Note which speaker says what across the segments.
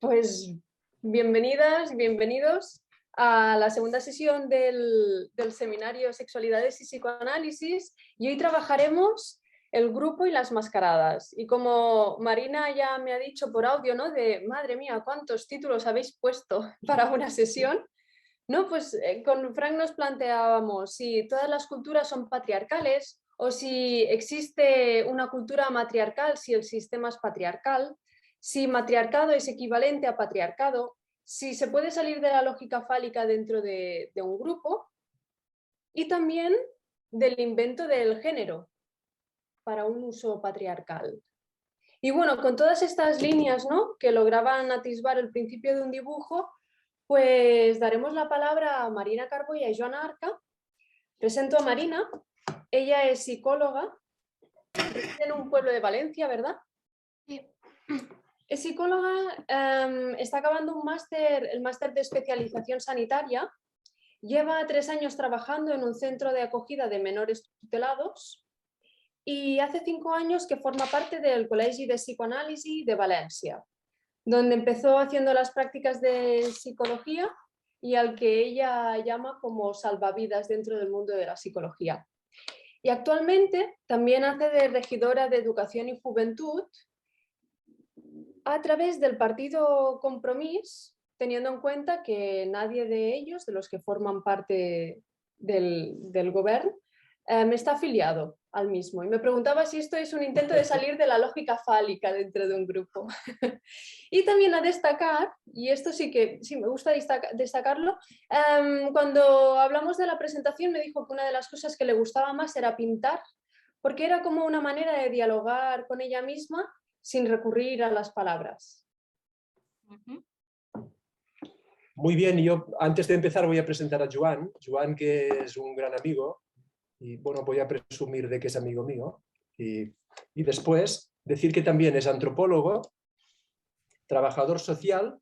Speaker 1: Pues bienvenidas y bienvenidos a la segunda sesión del seminario Sexualidades y Psicoanálisis, y hoy trabajaremos el grupo y las mascaradas. Y como Marina ya me ha dicho por audio, ¿no? De madre mía, ¿cuántos títulos habéis puesto para una sesión? No, pues con Frank nos planteábamos si todas las culturas son patriarcales o si existe una cultura matriarcal, si el sistema es patriarcal, si matriarcado es equivalente a patriarcado, si se puede salir de la lógica fálica dentro de un grupo, y también del invento del género para un uso patriarcal. Y bueno, con todas estas líneas, ¿no?, que lograban atisbar el principio de un dibujo, pues daremos la palabra a Marina Carbó y a Joana Arca. Presento a Marina. Ella es psicóloga, reside en un pueblo de Valencia, ¿verdad?
Speaker 2: Sí.
Speaker 1: Es psicóloga, está acabando un máster, el máster de especialización sanitaria. Lleva 3 años trabajando en un centro de acogida de menores tutelados y hace 5 años que forma parte del Col·legi de Psicoanàlisi de València, donde empezó haciendo las prácticas de psicología y al que ella llama como salvavidas dentro del mundo de la psicología. Y actualmente también hace de regidora de Educación y Juventud a través del partido Compromís, teniendo en cuenta que nadie de ellos, de los que forman parte del gobierno, está afiliado al mismo. Y me preguntaba si esto es un intento de salir de la lógica fálica dentro de un grupo. Y también a destacar, y esto sí que sí me gusta destacarlo, cuando hablamos de la presentación me dijo que una de las cosas que le gustaba más era pintar, porque era como una manera de dialogar con ella misma sin recurrir a las palabras.
Speaker 3: Muy bien, yo antes de empezar voy a presentar a Joan. Joan, que es un gran amigo, y bueno, voy a presumir de que es amigo mío. Y después decir que también es antropólogo, trabajador social,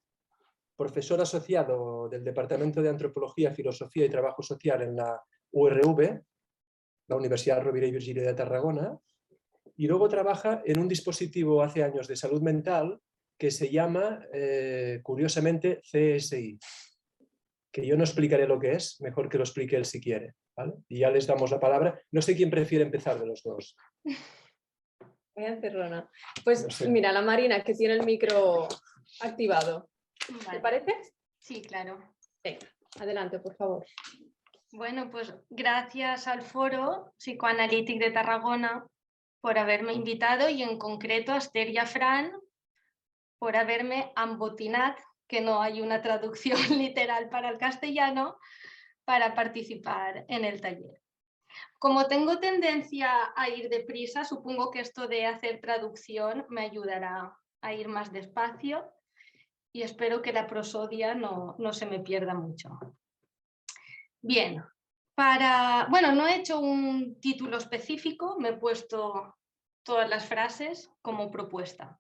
Speaker 3: profesor asociado del Departamento de Antropología, Filosofía y Trabajo Social en la URV, la Universidad Rovira i Virgili de Tarragona, y luego trabaja en un dispositivo hace años de salud mental que se llama, curiosamente, CSI, que yo no explicaré lo que es, mejor que lo explique él si quiere, ¿vale? Y ya les damos la palabra. No sé quién prefiere empezar de los dos.
Speaker 1: Voy a encerrona. Pues
Speaker 3: No sé.
Speaker 1: mira, la Marina, que tiene el micro activado.
Speaker 2: Vale.
Speaker 1: ¿Te parece?
Speaker 2: Sí, claro.
Speaker 1: Venga, adelante, por favor.
Speaker 2: Bueno, pues gracias al Foro Psicoanalític de Tarragona por haberme invitado y en concreto a Esther y a Fran por haberme ambotinat, que no hay una traducción literal para el castellano, para participar en el taller. Como tengo tendencia a ir deprisa, supongo que esto de hacer traducción me ayudará a ir más despacio y espero que la prosodia no se me pierda mucho. Bien, bueno, no he hecho un título específico, me he puesto todas las frases como propuesta.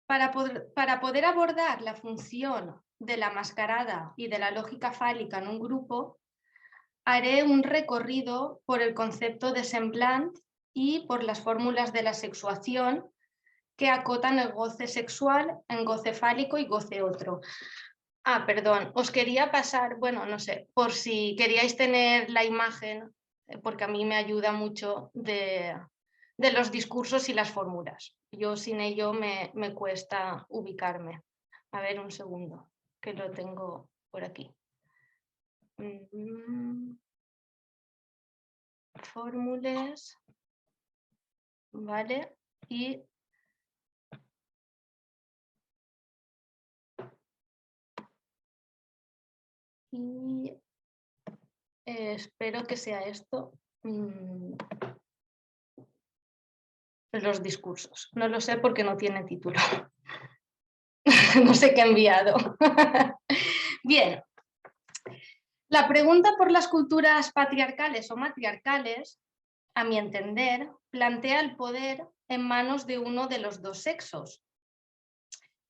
Speaker 2: Para poder abordar la función de la mascarada y de la lógica fálica en un grupo, haré un recorrido por el concepto de semblant y por las fórmulas de la sexuación que acotan el goce sexual en goce fálico y goce otro. Ah, perdón, os quería pasar, bueno, no sé, por si queríais tener la imagen, porque a mí me ayuda mucho de los discursos y las fórmulas. Yo sin ello me cuesta ubicarme. A ver, un segundo, que lo tengo por aquí. Fórmulas, ¿vale? Y espero que sea esto. Los discursos. No lo sé porque no tiene título. No sé qué he enviado. Bien. La pregunta por las culturas patriarcales o matriarcales, a mi entender, plantea el poder en manos de uno de los dos sexos.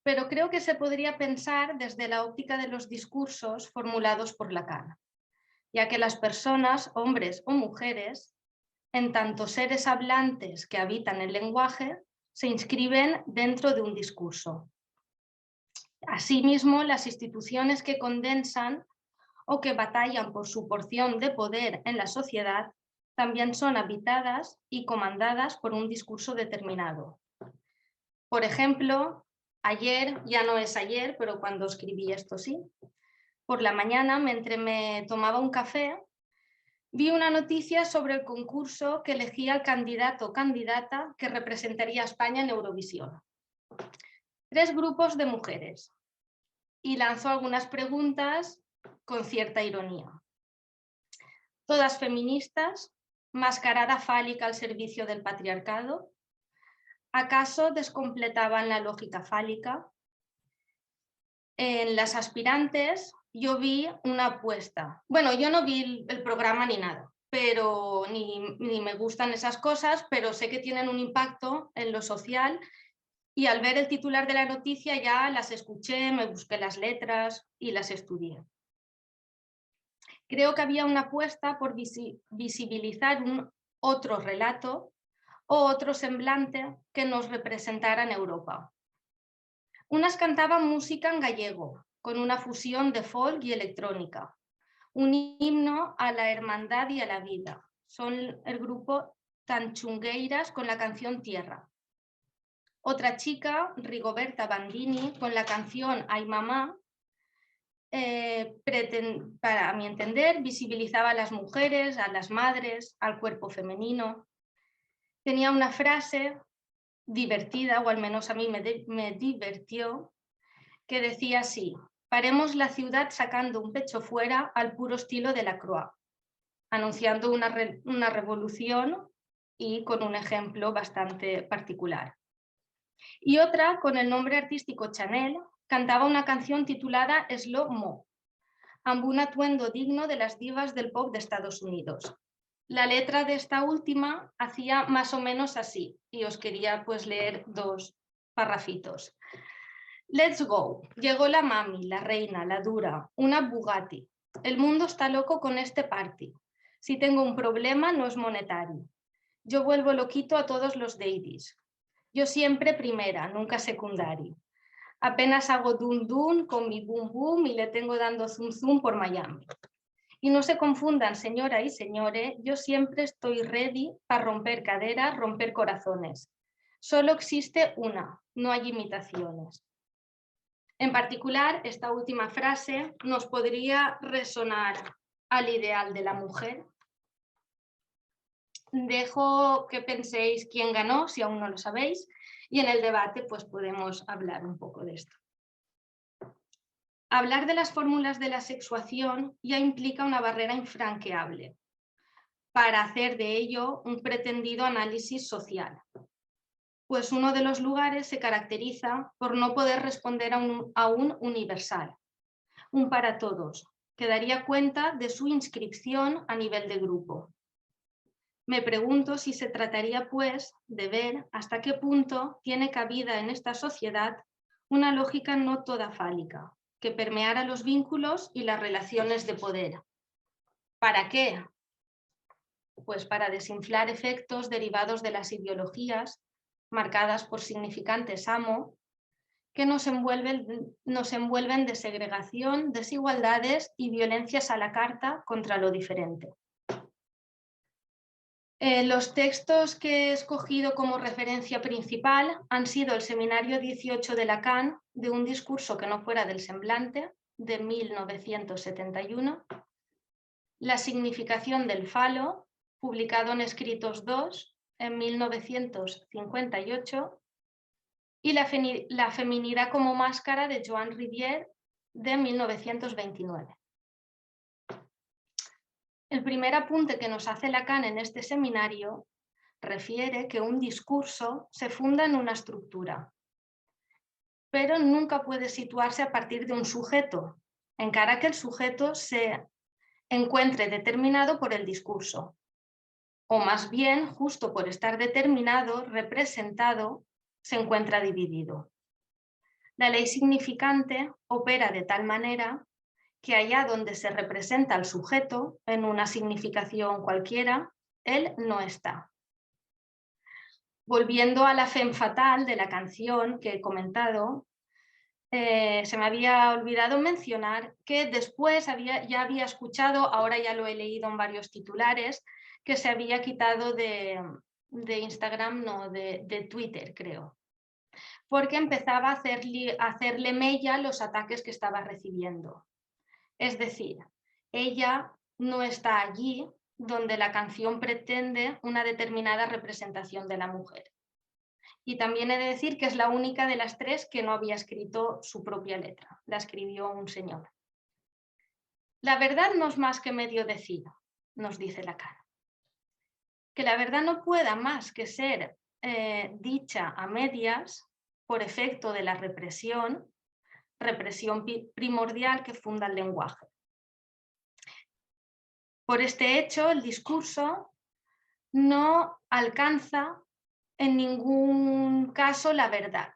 Speaker 2: Pero creo que se podría pensar desde la óptica de los discursos formulados por Lacan, ya que las personas, hombres o mujeres, en tanto seres hablantes que habitan el lenguaje, se inscriben dentro de un discurso. Asimismo, las instituciones que condensan o que batallan por su porción de poder en la sociedad también son habitadas y comandadas por un discurso determinado. Por ejemplo, ayer, ya no es ayer, pero cuando escribí esto sí, por la mañana, mientras me tomaba un café, vi una noticia sobre el concurso que elegía al candidato o candidata que representaría a España en Eurovisión. 3 grupos de mujeres, y lanzó algunas preguntas con cierta ironía. Todas feministas, mascarada fálica al servicio del patriarcado. ¿Acaso descompletaban la lógica fálica? En las aspirantes yo vi una apuesta. Bueno, yo no vi el programa ni nada, pero ni me gustan esas cosas, pero sé que tienen un impacto en lo social y al ver el titular de la noticia ya las escuché, me busqué las letras y las estudié. Creo que había una apuesta por visibilizar un otro relato o otro semblante que nos representara en Europa. Unas cantaban música en gallego, con una fusión de folk y electrónica, un himno a la hermandad y a la vida. Son el grupo Tanchungueiras con la canción Tierra. Otra chica, Rigoberta Bandini, con la canción Ay Mamá, para mi entender, visibilizaba a las mujeres, a las madres, al cuerpo femenino. Tenía una frase divertida, o al menos a mí me divirtió, que decía así: paremos la ciudad sacando un pecho fuera al puro estilo de la Croix, anunciando una revolución y con un ejemplo bastante particular. Y otra, con el nombre artístico Chanel, cantaba una canción titulada Slow Mo, amb un atuendo digno de las divas del pop de Estados Unidos. La letra de esta última hacía más o menos así, y os quería pues leer 2 parrafitos. Let's go, llegó la mami, la reina, la dura, una Bugatti. El mundo está loco con este party. Si tengo un problema no es monetario. Yo vuelvo loquito a todos los daddies. Yo siempre primera, nunca secundaria. Apenas hago dun dun con mi boom boom y le tengo dando zum zum por Miami. Y no se confundan, señora y señores, yo siempre estoy ready para romper caderas, romper corazones. Solo existe una, no hay imitaciones. En particular, esta última frase nos podría resonar al ideal de la mujer. Dejo que penséis quién ganó, si aún no lo sabéis, y en el debate pues podemos hablar un poco de esto. Hablar de las fórmulas de la sexuación ya implica una barrera infranqueable para hacer de ello un pretendido análisis social, pues uno de los lugares se caracteriza por no poder responder a un universal, un para todos, que daría cuenta de su inscripción a nivel de grupo. Me pregunto si se trataría, pues, de ver hasta qué punto tiene cabida en esta sociedad una lógica no toda fálica, que permeara los vínculos y las relaciones de poder. ¿Para qué? Pues para desinflar efectos derivados de las ideologías marcadas por significantes amo, que nos envuelven de segregación, desigualdades y violencias a la carta contra lo diferente. Los textos que he escogido como referencia principal han sido el Seminario 18 de Lacan, de un discurso que no fuera del semblante, de 1971, La significación del falo, publicado en Escritos 2, en 1958, y La feminidad como máscara, de Joan Rivière, de 1929. El primer apunte que nos hace Lacan en este seminario refiere que un discurso se funda en una estructura, pero nunca puede situarse a partir de un sujeto, en cara que el sujeto se encuentre determinado por el discurso, o más bien, justo por estar determinado, representado, se encuentra dividido. La ley significante opera de tal manera que allá donde se representa al sujeto en una significación cualquiera, él no está. Volviendo a la femme fatale de la canción que he comentado, se me había olvidado mencionar que después ya había escuchado, ahora ya lo he leído en varios titulares, que se había quitado de Instagram, no, de Twitter, creo, porque empezaba a hacerle mella los ataques que estaba recibiendo. Es decir, ella no está allí donde la canción pretende una determinada representación de la mujer. Y también he de decir que es la única de las tres que no había escrito su propia letra, la escribió un señor. La verdad no es más que medio decida, nos dice Lacan. Que la verdad no pueda más que ser dicha a medias por efecto de la represión primordial que funda el lenguaje. Por este hecho, el discurso no alcanza en ningún caso la verdad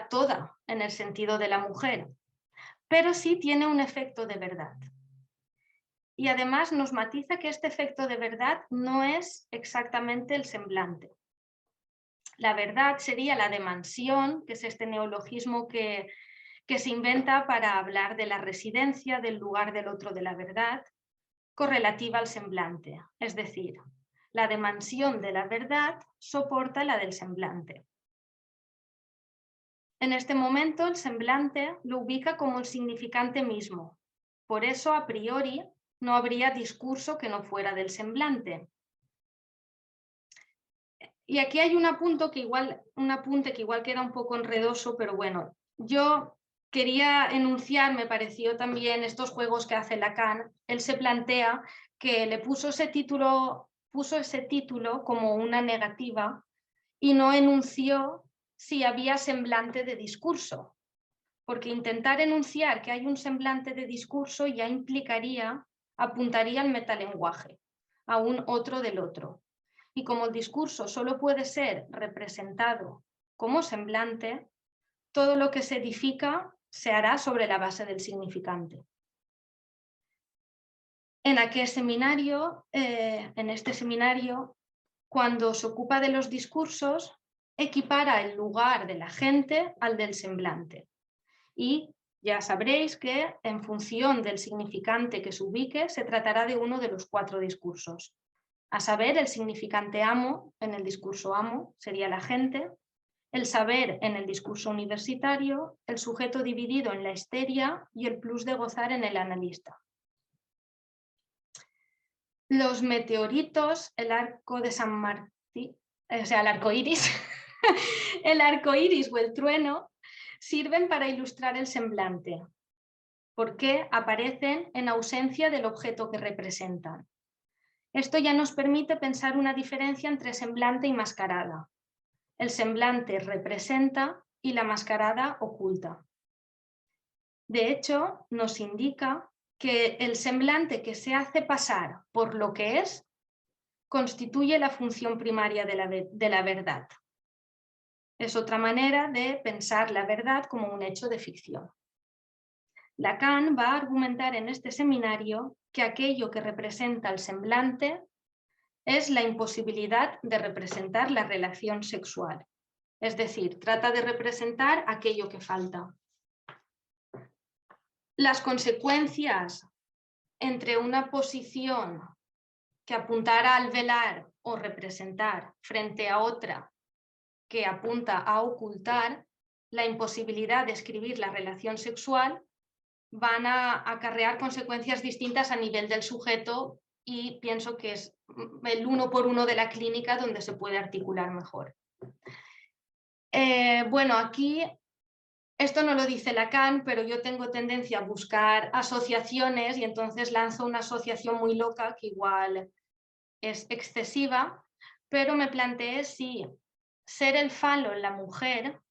Speaker 2: toda en el sentido de la mujer, pero sí tiene un efecto de verdad. Y además nos matiza que este efecto de verdad no es exactamente el semblante. La verdad sería la demansión, que es este neologismo que se inventa para hablar de la residencia del lugar del otro de la verdad, correlativa al semblante, es decir, la demansión de la verdad soporta la del semblante. En este momento el semblante lo ubica como el significante mismo, por eso a priori no habría discurso que no fuera del semblante. Y aquí hay un apunte que igual queda un poco enredoso, pero bueno, yo quería enunciar, me pareció también estos juegos que hace Lacan. Él se plantea que le puso ese título como una negativa y no enunció si había semblante de discurso, porque intentar enunciar que hay un semblante de discurso ya apuntaría al metalenguaje, a un otro del otro. Y como el discurso solo puede ser representado como semblante, todo lo que se edifica se hará sobre la base del significante. En este seminario, cuando se ocupa de los discursos, equipara el lugar de la gente al del semblante. Y ya sabréis que en función del significante que se ubique, se tratará de uno de los 4 discursos. A saber, el significante amo en el discurso amo sería la gente, el saber en el discurso universitario, el sujeto dividido en la histeria y el plus de gozar en el analista. Los meteoritos, el arco de San Martín, o sea, el arco iris, el arco iris o el trueno, sirven para ilustrar el semblante, porque aparecen en ausencia del objeto que representan. Esto ya nos permite pensar una diferencia entre semblante y mascarada. El semblante representa y la mascarada oculta. De hecho, nos indica que el semblante que se hace pasar por lo que es constituye la función primaria de la verdad. Es otra manera de pensar la verdad como un hecho de ficción. Lacan va a argumentar en este seminario que aquello que representa el semblante es la imposibilidad de representar la relación sexual. Es decir, trata de representar aquello que falta. Las consecuencias entre una posición que apuntara al velar o representar frente a otra que apunta a ocultar, la imposibilidad de escribir la relación sexual, van a acarrear consecuencias distintas a nivel del sujeto y pienso que es el 1 por 1 de la clínica donde se puede articular mejor. Bueno, aquí esto no lo dice Lacan, pero yo tengo tendencia a buscar asociaciones y entonces lanzo una asociación muy loca que igual es excesiva, pero me planteé si ser el falo en la mujer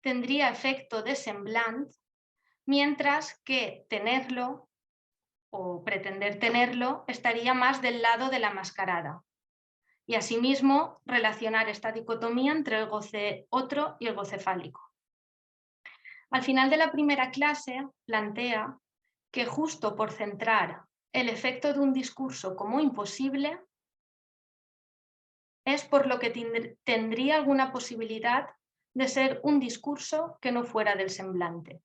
Speaker 2: tendría efecto de semblante, mientras que tenerlo o pretender tenerlo estaría más del lado de la mascarada. Y asimismo relacionar esta dicotomía entre el goce otro y el goce fálico. Al final de la primera clase plantea que justo por centrar el efecto de un discurso como imposible es por lo que tendría alguna posibilidad de ser un discurso que no fuera del semblante.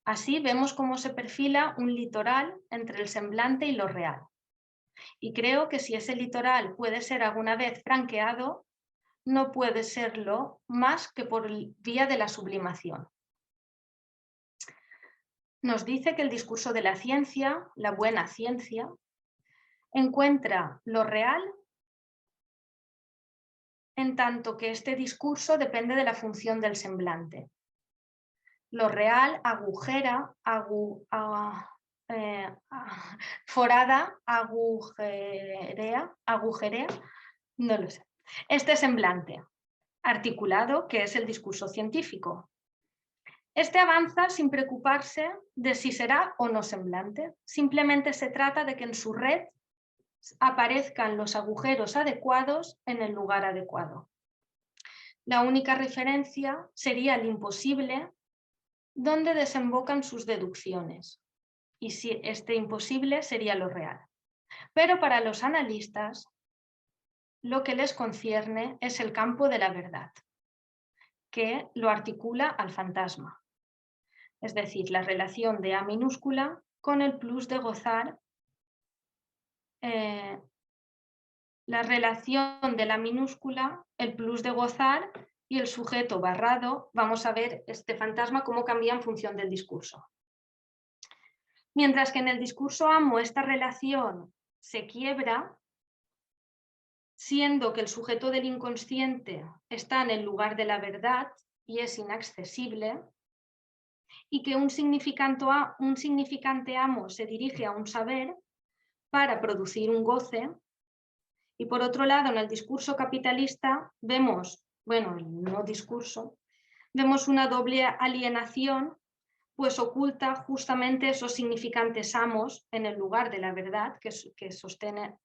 Speaker 2: Así vemos cómo se perfila un litoral entre el semblante y lo real. Y creo que si ese litoral puede ser alguna vez franqueado, no puede serlo más que por vía de la sublimación. Nos dice que el discurso de la ciencia, la buena ciencia, encuentra lo real en tanto que este discurso depende de la función del semblante. Lo real agujera, forada, agujerea, no lo sé. Este semblante articulado, que es el discurso científico. Este avanza sin preocuparse de si será o no semblante. Simplemente se trata de que en su red aparezcan los agujeros adecuados en el lugar adecuado. La única referencia sería el imposible, donde desembocan sus deducciones. Y si este imposible sería lo real. Pero para los analistas, lo que les concierne es el campo de la verdad, que lo articula al fantasma. Es decir, la relación de A minúscula con el plus de gozar, la relación de la minúscula, el plus de gozar y el sujeto barrado. Vamos a ver este fantasma cómo cambia en función del discurso. Mientras que en el discurso amo esta relación se quiebra, siendo que el sujeto del inconsciente está en el lugar de la verdad y es inaccesible, y que un significante amo se dirige a un saber para producir un goce. Y por otro lado, en el discurso capitalista vemos, bueno, el no discurso, vemos una doble alienación, pues oculta justamente esos significantes amos en el lugar de la verdad que sostiene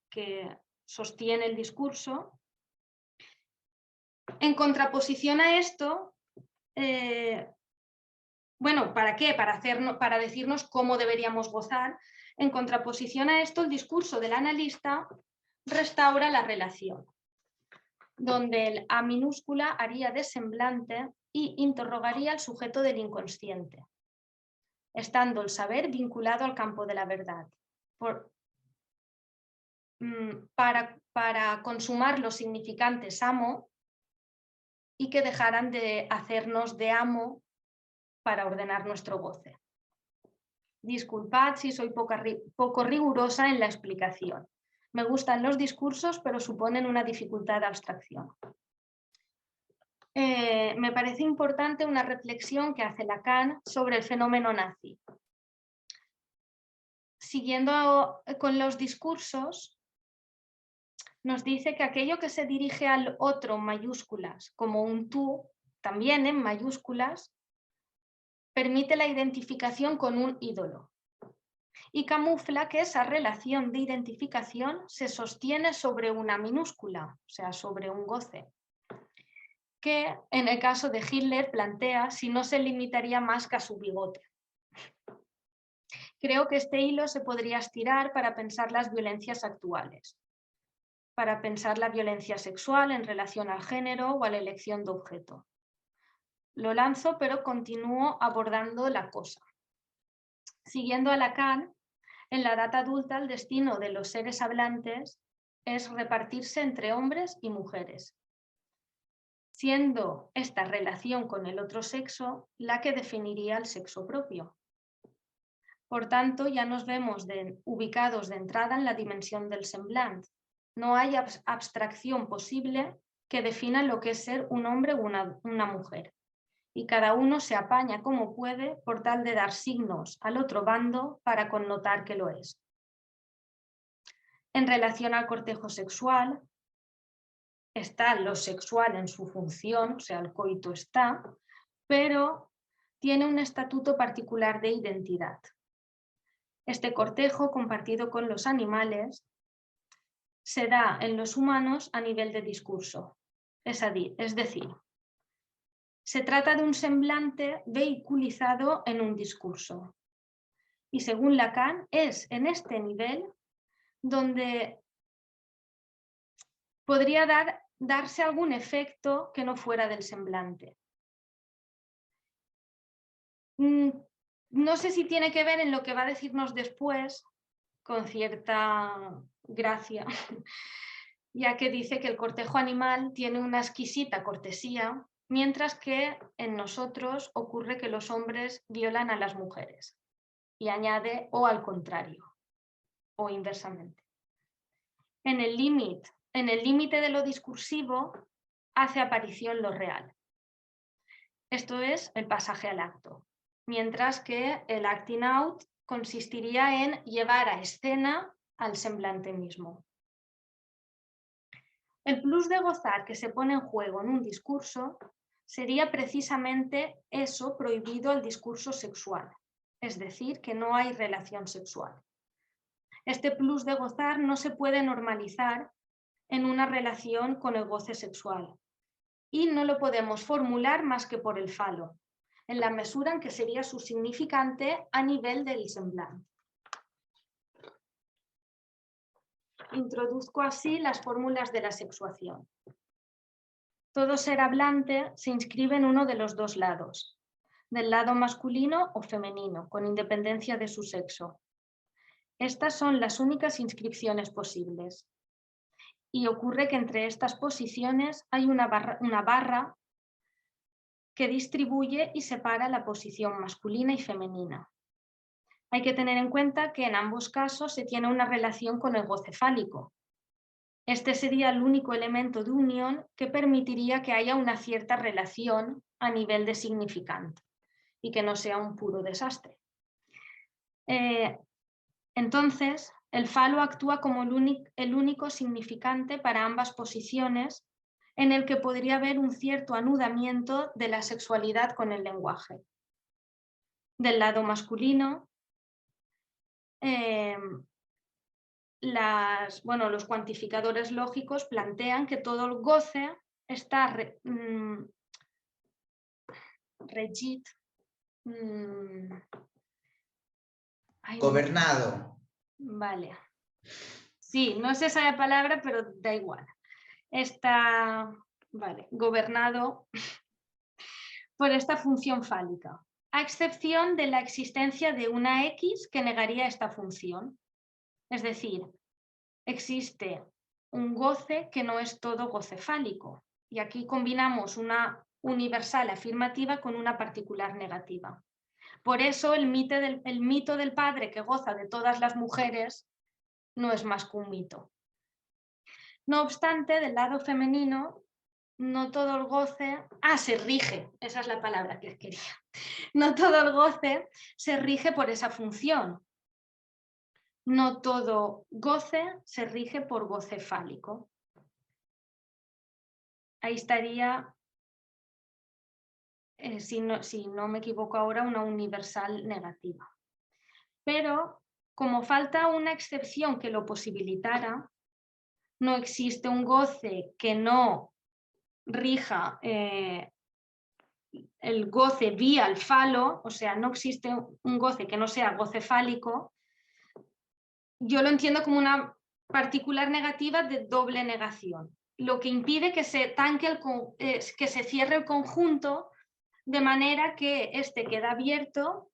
Speaker 2: el discurso. En contraposición a esto, bueno, ¿para qué? Para decirnos cómo deberíamos gozar. En contraposición a esto, el discurso del analista restaura la relación, donde el A minúscula haría de semblante y interrogaría al sujeto del inconsciente, estando el saber vinculado al campo de la verdad. Para consumar los significantes amo y que dejaran de hacernos de amo para ordenar nuestro goce. Disculpad si soy poco rigurosa en la explicación. Me gustan los discursos, pero suponen una dificultad de abstracción. Me parece importante una reflexión que hace Lacan sobre el fenómeno nazi. Siguiendo con los discursos, nos dice que aquello que se dirige al otro en mayúsculas, como un tú, también en mayúsculas, permite la identificación con un ídolo y camufla que esa relación de identificación se sostiene sobre una minúscula, o sea, sobre un goce, que en el caso de Hitler plantea si no se limitaría más que a su bigote. Creo que este hilo se podría estirar para pensar las violencias actuales, para pensar la violencia sexual en relación al género o a la elección de objeto. Lo lanzo, pero continúo abordando la cosa. Siguiendo a Lacan, en la edad adulta el destino de los seres hablantes es repartirse entre hombres y mujeres, siendo esta relación con el otro sexo la que definiría el sexo propio. Por tanto, ya nos vemos ubicados de entrada en la dimensión del semblante. No hay abstracción posible que defina lo que es ser un hombre o una mujer. Y cada uno se apaña como puede por tal de dar signos al otro bando para connotar que lo es. En relación al cortejo sexual, está lo sexual en su función, o sea, el coito está, pero tiene un estatuto particular de identidad. Este cortejo, compartido con los animales, se da en los humanos a nivel de discurso. Es decir, se trata de un semblante vehiculizado en un discurso. Y según Lacan, es en este nivel donde podría dar darse algún efecto que no fuera del semblante. No sé si tiene que ver en lo que va a decirnos después, con cierta gracia, ya que dice que el cortejo animal tiene una exquisita cortesía, mientras que en nosotros ocurre que los hombres violan a las mujeres. Y añade, o al contrario, o inversamente. En el límite de lo discursivo hace aparición lo real. Esto es el pasaje al acto, mientras que el acting out consistiría en llevar a escena al semblante mismo. El plus de gozar que se pone en juego en un discurso sería precisamente eso prohibido al discurso sexual, es decir, que no hay relación sexual. Este plus de gozar no se puede normalizar en una relación con el goce sexual y no lo podemos formular más que por el falo, en la mesura en que sería su significante a nivel del semblante. Introduzco así las fórmulas de la sexuación. Todo ser hablante se inscribe en uno de los dos lados, del lado masculino o femenino, con independencia de su sexo. Estas son las únicas inscripciones posibles. Y ocurre que entre estas posiciones hay una barra que distribuye y separa la posición masculina y femenina. Hay que tener en cuenta que en ambos casos se tiene una relación con el goce fálico. Este sería el único elemento de unión que permitiría que haya una cierta relación a nivel de significante y que no sea un puro desastre. Entonces, el falo actúa como el único significante para ambas posiciones, en el que podría haber un cierto anudamiento de la sexualidad con el lenguaje. Del lado masculino, los cuantificadores lógicos plantean que todo el goce está
Speaker 4: gobernado.
Speaker 2: Vale. Sí, no es esa la palabra, pero da igual. Está gobernado por esta función fálica, a excepción de la existencia de una X que negaría esta función. Es decir, existe un goce que no es todo goce fálico. Y aquí combinamos una universal afirmativa con una particular negativa. Por eso el mito del padre que goza de todas las mujeres no es más que un mito. No obstante, del lado femenino, no todo el goce... se rige, esa es la palabra que quería. No todo el goce se rige por esa función. No todo goce se rige por goce fálico. Ahí estaría, si no me equivoco ahora, una universal negativa. Pero como falta una excepción que lo posibilitara, no existe un goce que no rija el goce vía el falo, o sea, no existe un goce que no sea goce fálico. Yo lo entiendo como una particular negativa de doble negación, lo que impide que se tanque que se cierre el conjunto de manera que este queda abierto,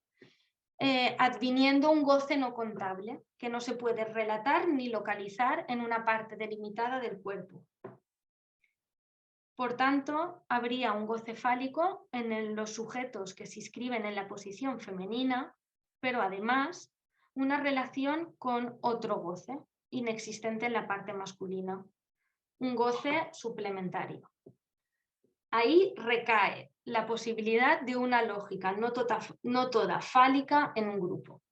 Speaker 2: adviniendo un goce no contable, que no se puede relatar ni localizar en una parte delimitada del cuerpo. Por tanto, habría un goce fálico en los sujetos que se inscriben en la posición femenina, pero además una relación con otro goce, inexistente en la parte masculina, un goce suplementario. Ahí recae la posibilidad de una lógica no toda fálica en un grupo.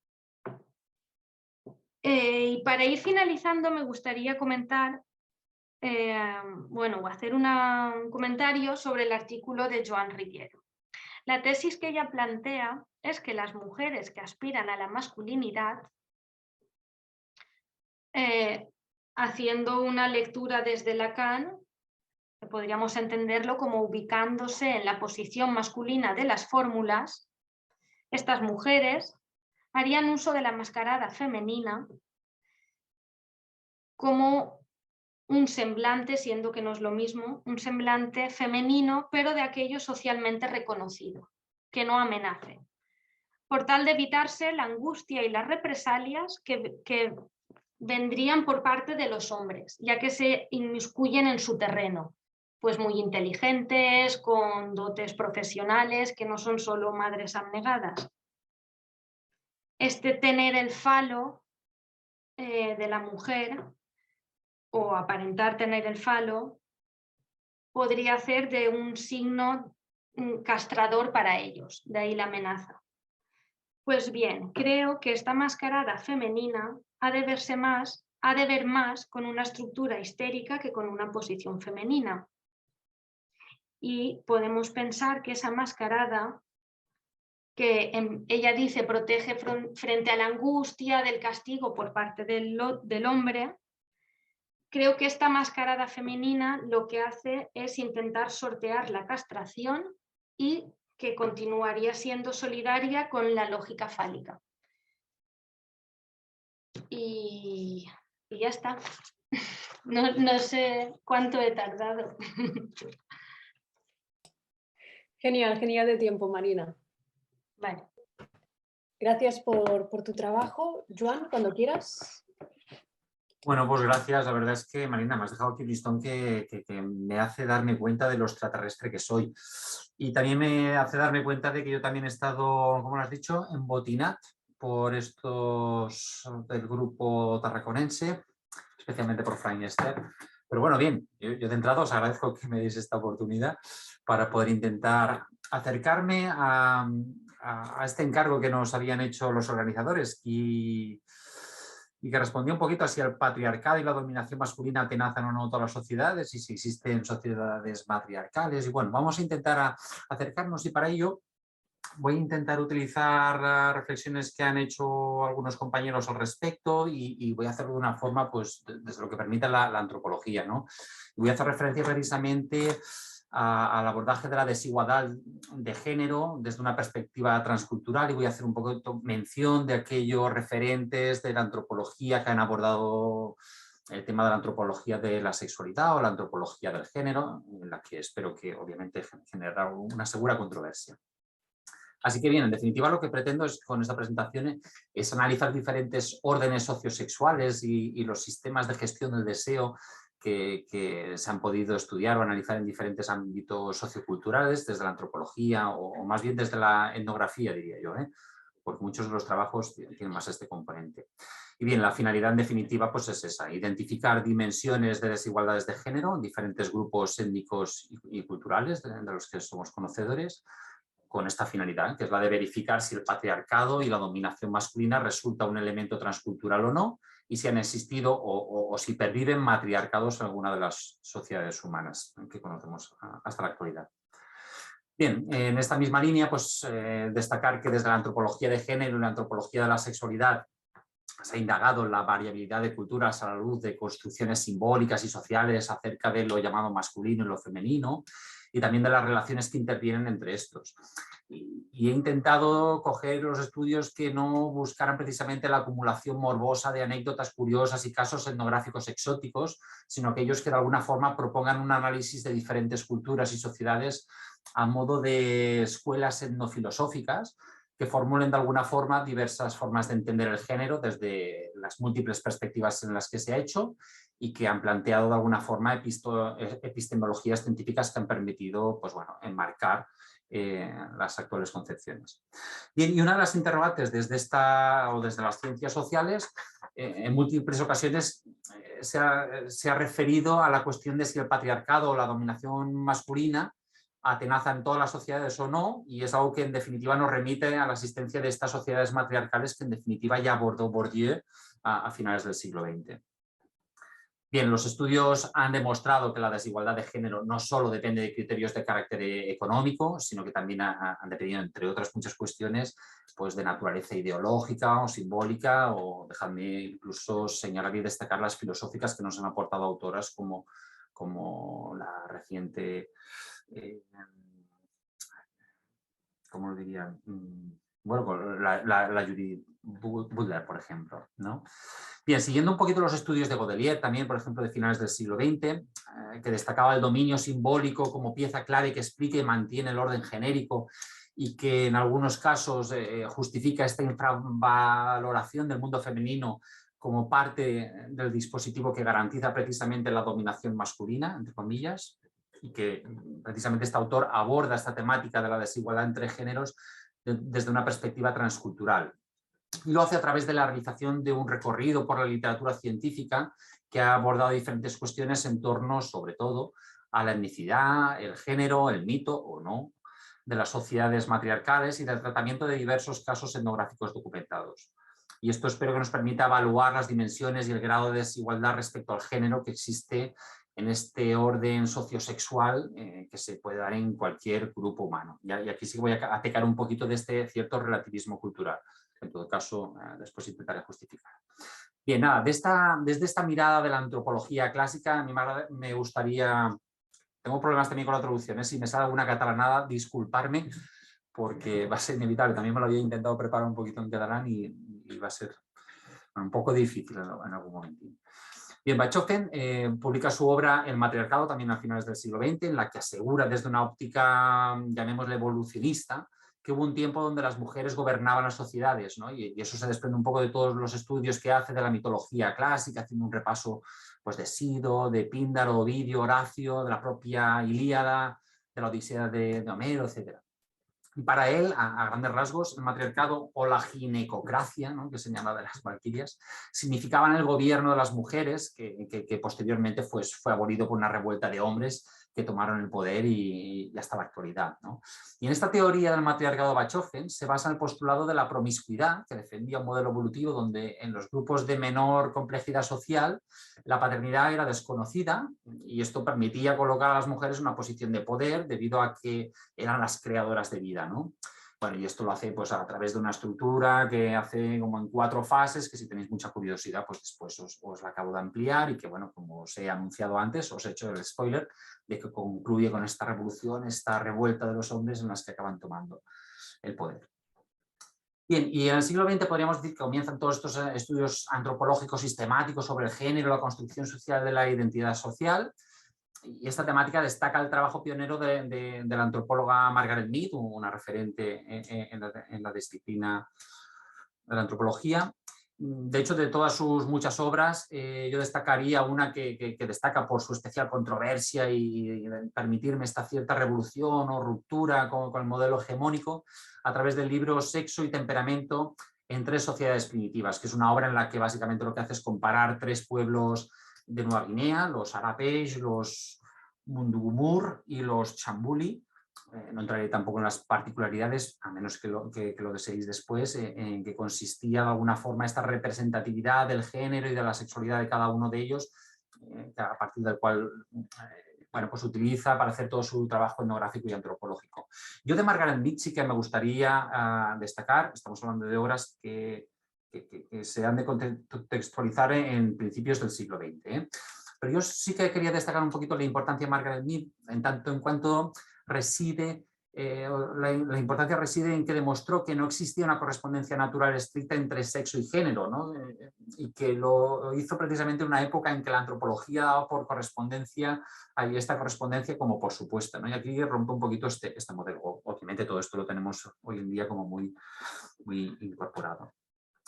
Speaker 2: Y para ir finalizando me gustaría comentar, hacer un comentario sobre el artículo de Joan Riviero. La tesis que ella plantea es que las mujeres que aspiran a la masculinidad, haciendo una lectura desde Lacan, podríamos entenderlo como ubicándose en la posición masculina de las fórmulas, estas mujeres harían uso de la mascarada femenina como un semblante, siendo que no es lo mismo, un semblante femenino, pero de aquello socialmente reconocido, que no amenace, por tal de evitarse la angustia y las represalias que vendrían por parte de los hombres, ya que se inmiscuyen en su terreno, pues muy inteligentes, con dotes profesionales, que no son solo madres abnegadas. Este tener el falo de la mujer, o aparentar tener el falo, podría hacer de un signo castrador para ellos, de ahí la amenaza. Pues bien, creo que esta mascarada femenina ha de ver más con una estructura histérica que con una posición femenina. Y podemos pensar que esa mascarada, que ella dice protege frente a la angustia del castigo por parte del hombre, creo que esta mascarada femenina lo que hace es intentar sortear la castración y que continuaría siendo solidaria con la lógica fálica. Y ya está. No sé cuánto he tardado.
Speaker 1: Genial, genial de tiempo, Marina.
Speaker 2: Vale.
Speaker 1: Gracias por tu trabajo. Joan, cuando quieras.
Speaker 4: Bueno, pues gracias. La verdad es que, Marina, me has dejado aquí un listón que me hace darme cuenta de lo extraterrestre que soy. Y también me hace darme cuenta de que yo también he estado, como lo has dicho, en Botinat por estos del grupo tarraconense, especialmente por Fray Ester. Pero bueno, bien, yo de entrada os agradezco que me deis esta oportunidad para poder intentar acercarme a este encargo que nos habían hecho los organizadores y que respondía un poquito a si el patriarcado y la dominación masculina atenazan o no todas las sociedades y si existen sociedades matriarcales. Y bueno, vamos a intentar acercarnos y para ello voy a intentar utilizar reflexiones que han hecho algunos compañeros al respecto y voy a hacerlo de una forma, pues, desde lo que permite la antropología, ¿no? Y voy a hacer referencia precisamente al abordaje de la desigualdad de género desde una perspectiva transcultural y voy a hacer un poco mención de aquellos referentes de la antropología que han abordado el tema de la antropología de la sexualidad o la antropología del género, en la que espero que obviamente generar una segura controversia. Así que bien, en definitiva lo que pretendo con esta presentación es analizar diferentes órdenes sociosexuales y los sistemas de gestión del deseo que se han podido estudiar o analizar en diferentes ámbitos socioculturales, desde la antropología o más bien desde la etnografía, diría yo, porque muchos de los trabajos tienen más este componente. Y bien, la finalidad en definitiva pues es esa, identificar dimensiones de desigualdades de género en diferentes grupos étnicos y culturales de los que somos conocedores, con esta finalidad, que es la de verificar si el patriarcado y la dominación masculina resulta un elemento transcultural o no, y si han existido o si perviven matriarcados en alguna de las sociedades humanas que conocemos hasta la actualidad. Bien, en esta misma línea, pues destacar que desde la antropología de género y la antropología de la sexualidad se ha indagado en la variabilidad de culturas a la luz de construcciones simbólicas y sociales acerca de lo llamado masculino y lo femenino, y también de las relaciones que intervienen entre estos. Y he intentado coger los estudios que no buscaran precisamente la acumulación morbosa de anécdotas curiosas y casos etnográficos exóticos, sino aquellos que de alguna forma propongan un análisis de diferentes culturas y sociedades a modo de escuelas etnofilosóficas que formulen de alguna forma diversas formas de entender el género desde las múltiples perspectivas en las que se ha hecho y que han planteado de alguna forma epistemologías científicas que han permitido, pues bueno, enmarcar las actuales concepciones. Y una de las interrogantes desde las ciencias sociales, en múltiples ocasiones se ha referido a la cuestión de si el patriarcado o la dominación masculina atenaza en todas las sociedades o no, y es algo que en definitiva nos remite a la existencia de estas sociedades matriarcales que en definitiva ya abordó Bourdieu a finales del siglo XX. Bien, los estudios han demostrado que la desigualdad de género no solo depende de criterios de carácter económico, sino que también han dependido, entre otras muchas cuestiones, pues de naturaleza ideológica o simbólica, o dejadme incluso señalar y destacar las filosóficas que nos han aportado autoras como la reciente, ¿cómo lo diría? bueno, la Judith Butler, por ejemplo, ¿no? Bien, siguiendo un poquito los estudios de Godelier, también, por ejemplo, de finales del siglo XX, que destacaba el dominio simbólico como pieza clave que explica y mantiene el orden genérico y que en algunos casos justifica esta infravaloración del mundo femenino como parte del dispositivo que garantiza precisamente la dominación masculina, entre comillas, y que precisamente este autor aborda esta temática de la desigualdad entre géneros desde una perspectiva transcultural. Y lo hace a través de la realización de un recorrido por la literatura científica que ha abordado diferentes cuestiones en torno, sobre todo, a la etnicidad, el género, el mito o no de las sociedades matriarcales y del tratamiento de diversos casos etnográficos documentados. Y esto espero que nos permita evaluar las dimensiones y el grado de desigualdad respecto al género que existe en este orden sociosexual que se puede dar en cualquier grupo humano. Y aquí sí voy a pecar un poquito de este cierto relativismo cultural. En todo caso, después intentaré justificar. Bien, nada, desde esta mirada de la antropología clásica, a mí me gustaría... Tengo problemas también con la traducción, si me sale alguna catalanada, disculparme, porque va a ser inevitable. También me lo había intentado preparar un poquito en catalán y va a ser un poco difícil en algún momento. Bien, Bachofen publica su obra El matriarcado también a finales del siglo XX, en la que asegura desde una óptica, llamémosle evolucionista, que hubo un tiempo donde las mujeres gobernaban las sociedades, ¿no? Y eso se desprende un poco de todos los estudios que hace de la mitología clásica, haciendo un repaso pues, de Sido, de Píndaro, Ovidio, Horacio, de la propia Ilíada, de la Odisea de Homero, etc. Y para él, a grandes rasgos, el matriarcado o la ginecocracia, ¿no? Que se llama de las valquirias, significaban el gobierno de las mujeres que posteriormente fue abolido por una revuelta de hombres que tomaron el poder y hasta la actualidad, ¿no? Y en esta teoría del matriarcado Bachofen se basa en el postulado de la promiscuidad, que defendía un modelo evolutivo donde en los grupos de menor complejidad social la paternidad era desconocida y esto permitía colocar a las mujeres en una posición de poder debido a que eran las creadoras de vida, ¿no? Bueno, y esto lo hace pues, a través de una estructura que hace como en 4 fases, que si tenéis mucha curiosidad, pues después os la acabo de ampliar y que, bueno, como os he anunciado antes, os he hecho el spoiler de que concluye con esta revolución, esta revuelta de los hombres en las que acaban tomando el poder. Bien, y en el siglo XX podríamos decir que comienzan todos estos estudios antropológicos sistemáticos sobre el género, la construcción social de la identidad social. Y esta temática destaca el trabajo pionero de la antropóloga Margaret Mead, una referente en la disciplina de la antropología. De hecho, de todas sus muchas obras, yo destacaría una que destaca por su especial controversia y permitirme esta cierta revolución o ruptura con el modelo hegemónico a través del libro Sexo y temperamento en 3 sociedades primitivas, que es una obra en la que básicamente lo que hace es comparar 3 pueblos de Nueva Guinea, los Arapesh, los Mundugumur y los Chambuli. No entraré tampoco en las particularidades, a menos que lo deseéis después, en que consistía de alguna forma esta representatividad del género y de la sexualidad de cada uno de ellos, a partir del cual bueno, pues utiliza para hacer todo su trabajo etnográfico y antropológico. Yo de Margaret Mead sí que me gustaría destacar, estamos hablando de obras que se han de contextualizar en principios del siglo XX. Pero yo sí que quería destacar un poquito la importancia de Margaret Mead en tanto en cuanto reside, la importancia reside en que demostró que no existía una correspondencia natural estricta entre sexo y género, ¿no? Y que lo hizo precisamente en una época en que la antropología daba por correspondencia y esta correspondencia como por supuesto, ¿no? Y aquí rompe un poquito este modelo. Obviamente todo esto lo tenemos hoy en día como muy incorporado.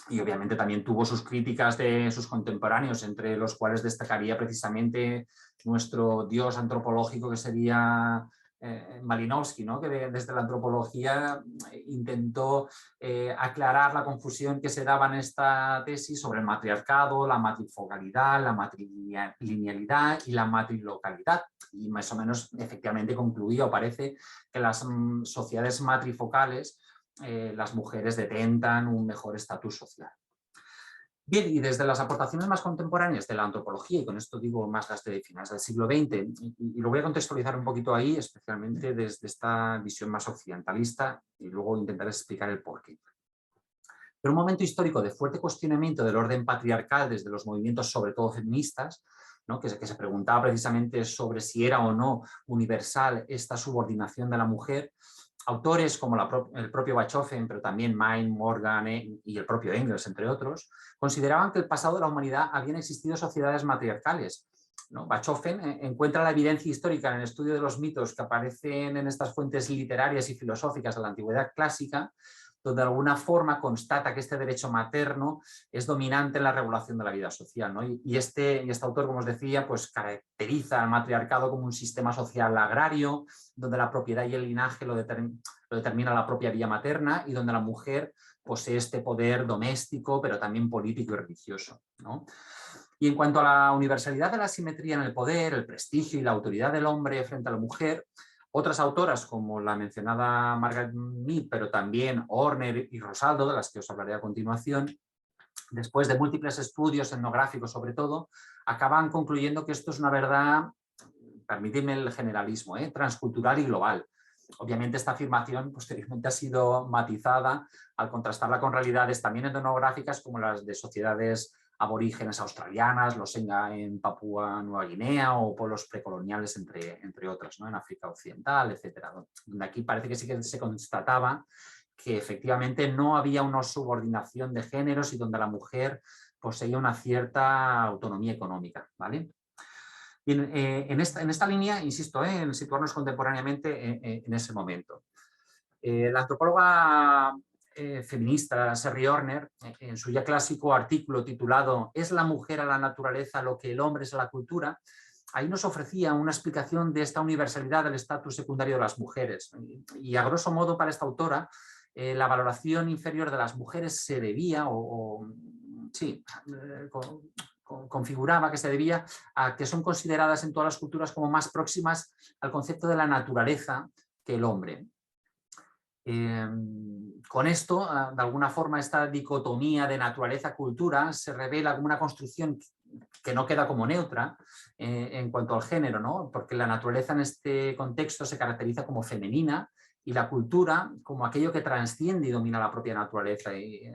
Speaker 4: Y obviamente también tuvo sus críticas de sus contemporáneos, entre los cuales destacaría precisamente nuestro dios antropológico que sería Malinowski, ¿no? Que desde la antropología intentó aclarar la confusión que se daba en esta tesis sobre el matriarcado, la matrifocalidad, la matrilinealidad y la matrilocalidad. Y más o menos efectivamente concluía o parece que las sociedades matrifocales las mujeres detentan un mejor estatus social. Bien, y desde las aportaciones más contemporáneas de la antropología, y con esto digo más las de finales del siglo XX, y lo voy a contextualizar un poquito ahí, especialmente desde esta visión más occidentalista, y luego intentaré explicar el porqué. Pero un momento histórico de fuerte cuestionamiento del orden patriarcal desde los movimientos, sobre todo feministas, ¿no? que se preguntaba precisamente sobre si era o no universal esta subordinación de la mujer, Autores como el propio Bachofen, pero también Main, Morgan y el propio Engels, entre otros, consideraban que en el pasado de la humanidad habían existido sociedades matriarcales, ¿no? Bachofen encuentra la evidencia histórica en el estudio de los mitos que aparecen en estas fuentes literarias y filosóficas de la antigüedad clásica, donde de alguna forma constata que este derecho materno es dominante en la regulación de la vida social, ¿no? Y este autor, como os decía, pues caracteriza al matriarcado como un sistema social agrario, donde la propiedad y el linaje lo determina la propia vía materna y donde la mujer posee este poder doméstico, pero también político y religioso, ¿no? Y en cuanto a la universalidad de la simetría en el poder, el prestigio y la autoridad del hombre frente a la mujer, otras autoras como la mencionada Margaret Mead, pero también Horner y Rosaldo, de las que os hablaré a continuación, después de múltiples estudios etnográficos sobre todo, acaban concluyendo que esto es una verdad, permitidme el generalismo, transcultural y global. Obviamente esta afirmación posteriormente ha sido matizada al contrastarla con realidades también etnográficas como las de sociedades aborígenes australianas, los Enga en Papúa Nueva Guinea o pueblos precoloniales, entre otras, ¿no? En África Occidental, etcétera. Donde aquí parece que sí que se constataba que efectivamente no había una subordinación de géneros y donde la mujer poseía una cierta autonomía económica, ¿vale? Y en esta línea, insisto, en situarnos contemporáneamente en ese momento. La antropóloga feminista Sherry Horner, en su ya clásico artículo titulado ¿Es la mujer a la naturaleza lo que el hombre es a la cultura?, ahí nos ofrecía una explicación de esta universalidad del estatus secundario de las mujeres. Y a grosso modo para esta autora, la valoración inferior de las mujeres se debía, configuraba que se debía a que son consideradas en todas las culturas como más próximas al concepto de la naturaleza que el hombre. Con esto, de alguna forma, esta dicotomía de naturaleza-cultura se revela como una construcción que no queda como neutra en cuanto al género, ¿no? Porque la naturaleza en este contexto se caracteriza como femenina y la cultura como aquello que trasciende y domina la propia naturaleza y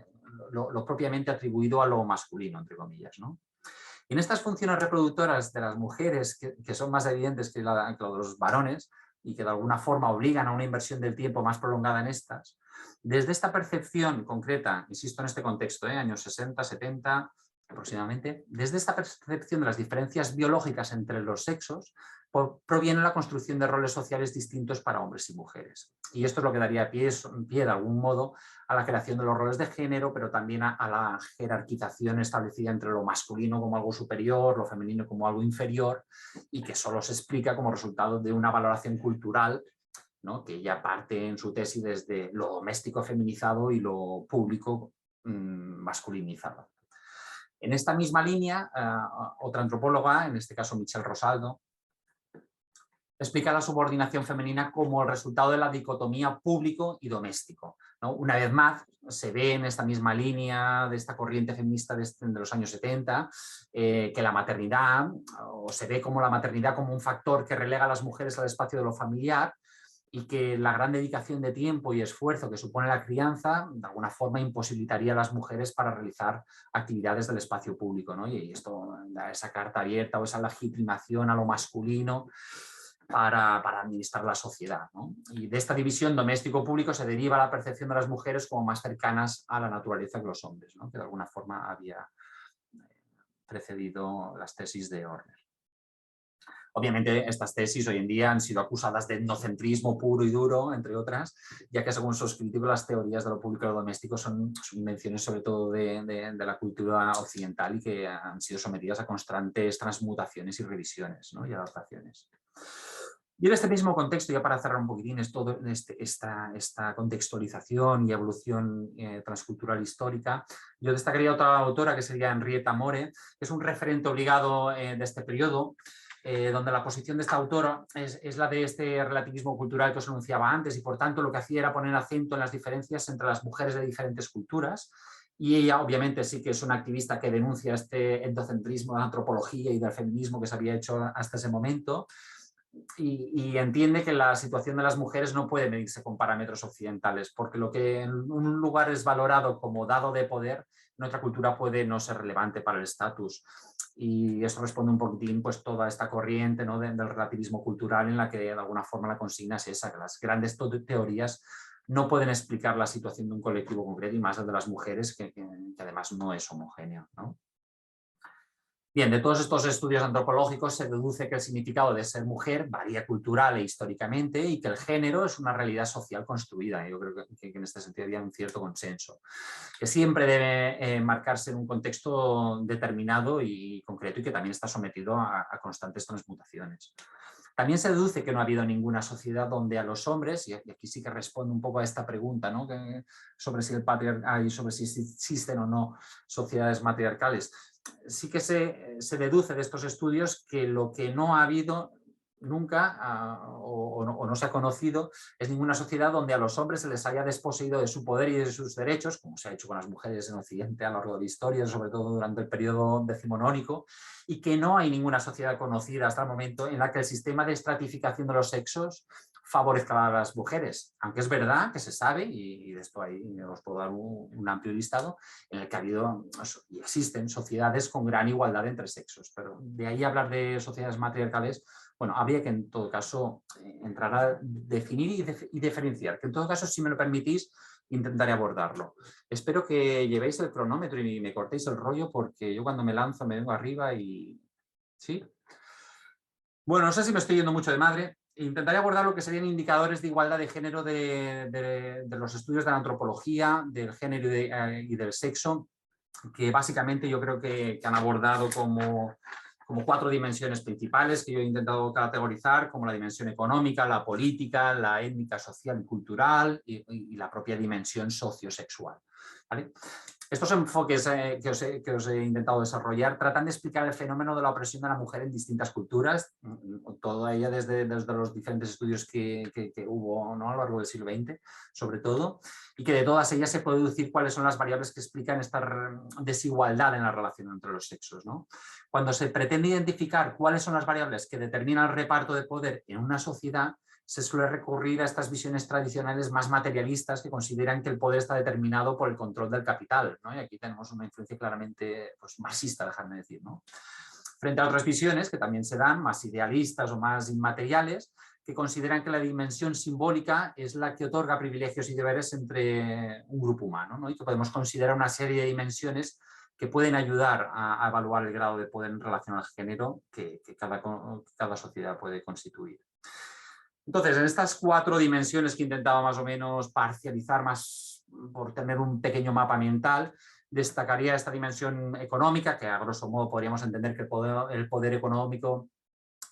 Speaker 4: lo propiamente atribuido a lo masculino, entre comillas, ¿no? Y en estas funciones reproductoras de las mujeres, que son más evidentes que la de los varones, y que de alguna forma obligan a una inversión del tiempo más prolongada en estas, desde esta percepción concreta, insisto en este contexto, años 60, 70 aproximadamente, desde esta percepción de las diferencias biológicas entre los sexos, proviene la construcción de roles sociales distintos para hombres y mujeres. Y esto es lo que daría pie de algún modo a la creación de los roles de género, pero también a la jerarquización establecida entre lo masculino como algo superior, lo femenino como algo inferior, y que solo se explica como resultado de una valoración cultural, ¿no?, que ya parte en su tesis desde lo doméstico feminizado y lo público masculinizado. En esta misma línea, otra antropóloga, en este caso Michelle Rosaldo, explica la subordinación femenina como el resultado de la dicotomía público y doméstico, ¿no? Una vez más, se ve en esta misma línea de esta corriente feminista de los años 70, que la maternidad, o se ve como la maternidad como un factor que relega a las mujeres al espacio de lo familiar, y que la gran dedicación de tiempo y esfuerzo que supone la crianza, de alguna forma imposibilitaría a las mujeres para realizar actividades del espacio público, ¿no? Y esto da esa carta abierta o esa legitimación a lo masculino para administrar la sociedad, ¿no? Y de esta división doméstico-público se deriva la percepción de las mujeres como más cercanas a la naturaleza que los hombres, ¿no?, que de alguna forma había precedido las tesis de Horner. Obviamente estas tesis hoy en día han sido acusadas de etnocentrismo puro y duro, entre otras, ya que según sus críticos las teorías de lo público y lo doméstico son invenciones sobre todo de la cultura occidental y que han sido sometidas a constantes transmutaciones y revisiones, ¿no?, y adaptaciones. Y en este mismo contexto, ya para cerrar un poquitín, es todo esta contextualización y evolución transcultural histórica, yo destacaría otra autora que sería Henrietta More, que es un referente obligado de este periodo, donde la posición de esta autora es la de este relativismo cultural que os anunciaba antes y por tanto lo que hacía era poner acento en las diferencias entre las mujeres de diferentes culturas. Y ella obviamente sí que es una activista que denuncia este etnocentrismo de la antropología y del feminismo que se había hecho hasta ese momento. y entiende que la situación de las mujeres no puede medirse con parámetros occidentales, porque lo que en un lugar es valorado como dado de poder, en otra cultura puede no ser relevante para el estatus. Y eso responde un poquitín pues toda esta corriente, ¿no?, del relativismo cultural, en la que de alguna forma la consigna es esa, que las grandes teorías no pueden explicar la situación de un colectivo concreto, y más el de las mujeres, que además no es homogéneo, ¿no? Bien, de todos estos estudios antropológicos se deduce que el significado de ser mujer varía cultural e históricamente, y que el género es una realidad social construida. Yo creo que en este sentido había un cierto consenso, que siempre debe marcarse en un contexto determinado y concreto, y que también está sometido a constantes transmutaciones. También se deduce que no ha habido ninguna sociedad donde a los hombres, y aquí sí que responde un poco a esta pregunta, ¿no?, sobre si sobre si existen o no sociedades matriarcales. Sí que se deduce de estos estudios que lo que no ha habido nunca o no se ha conocido es ninguna sociedad donde a los hombres se les haya desposeído de su poder y de sus derechos, como se ha hecho con las mujeres en Occidente a lo largo de la historia, sobre todo durante el periodo decimonónico, y que no hay ninguna sociedad conocida hasta el momento en la que el sistema de estratificación de los sexos favorezca a las mujeres, aunque es verdad que se sabe, y de esto ahí os puedo dar un amplio listado, en el que ha habido y existen sociedades con gran igualdad entre sexos, pero de ahí hablar de sociedades matriarcales, bueno, habría que en todo caso entrar a definir y diferenciar, que en todo caso, si me lo permitís, intentaré abordarlo. Espero que llevéis el cronómetro y me cortéis el rollo, porque yo cuando me lanzo me vengo arriba y... ¿Sí? Bueno, no sé si me estoy yendo mucho de madre. Intentaré abordar lo que serían indicadores de igualdad de género de los estudios de la antropología, del género y del sexo, que básicamente yo creo que han abordado como 4 dimensiones principales que yo he intentado categorizar, como la dimensión económica, la política, la étnica, social y cultural, y la propia dimensión sociosexual, ¿vale? Estos enfoques que os he intentado desarrollar tratan de explicar el fenómeno de la opresión de la mujer en distintas culturas, toda ella desde los diferentes estudios que hubo, ¿no?, a lo largo del siglo XX, sobre todo, y que de todas ellas se puede deducir cuáles son las variables que explican esta desigualdad en la relación entre los sexos, ¿no? Cuando se pretende identificar cuáles son las variables que determinan el reparto de poder en una sociedad, se suele recurrir a estas visiones tradicionales más materialistas, que consideran que el poder está determinado por el control del capital, ¿no? Y aquí tenemos una influencia claramente pues, marxista, dejadme decir, ¿no? Frente a otras visiones que también se dan, más idealistas o más inmateriales, que consideran que la dimensión simbólica es la que otorga privilegios y deberes entre un grupo humano, ¿no? Y que podemos considerar una serie de dimensiones que pueden ayudar a evaluar el grado de poder en relación al género que cada sociedad puede constituir. Entonces, en estas 4 dimensiones que he intentado más o menos parcializar, más por tener un pequeño mapa mental, destacaría esta dimensión económica, que a grosso modo podríamos entender que el poder económico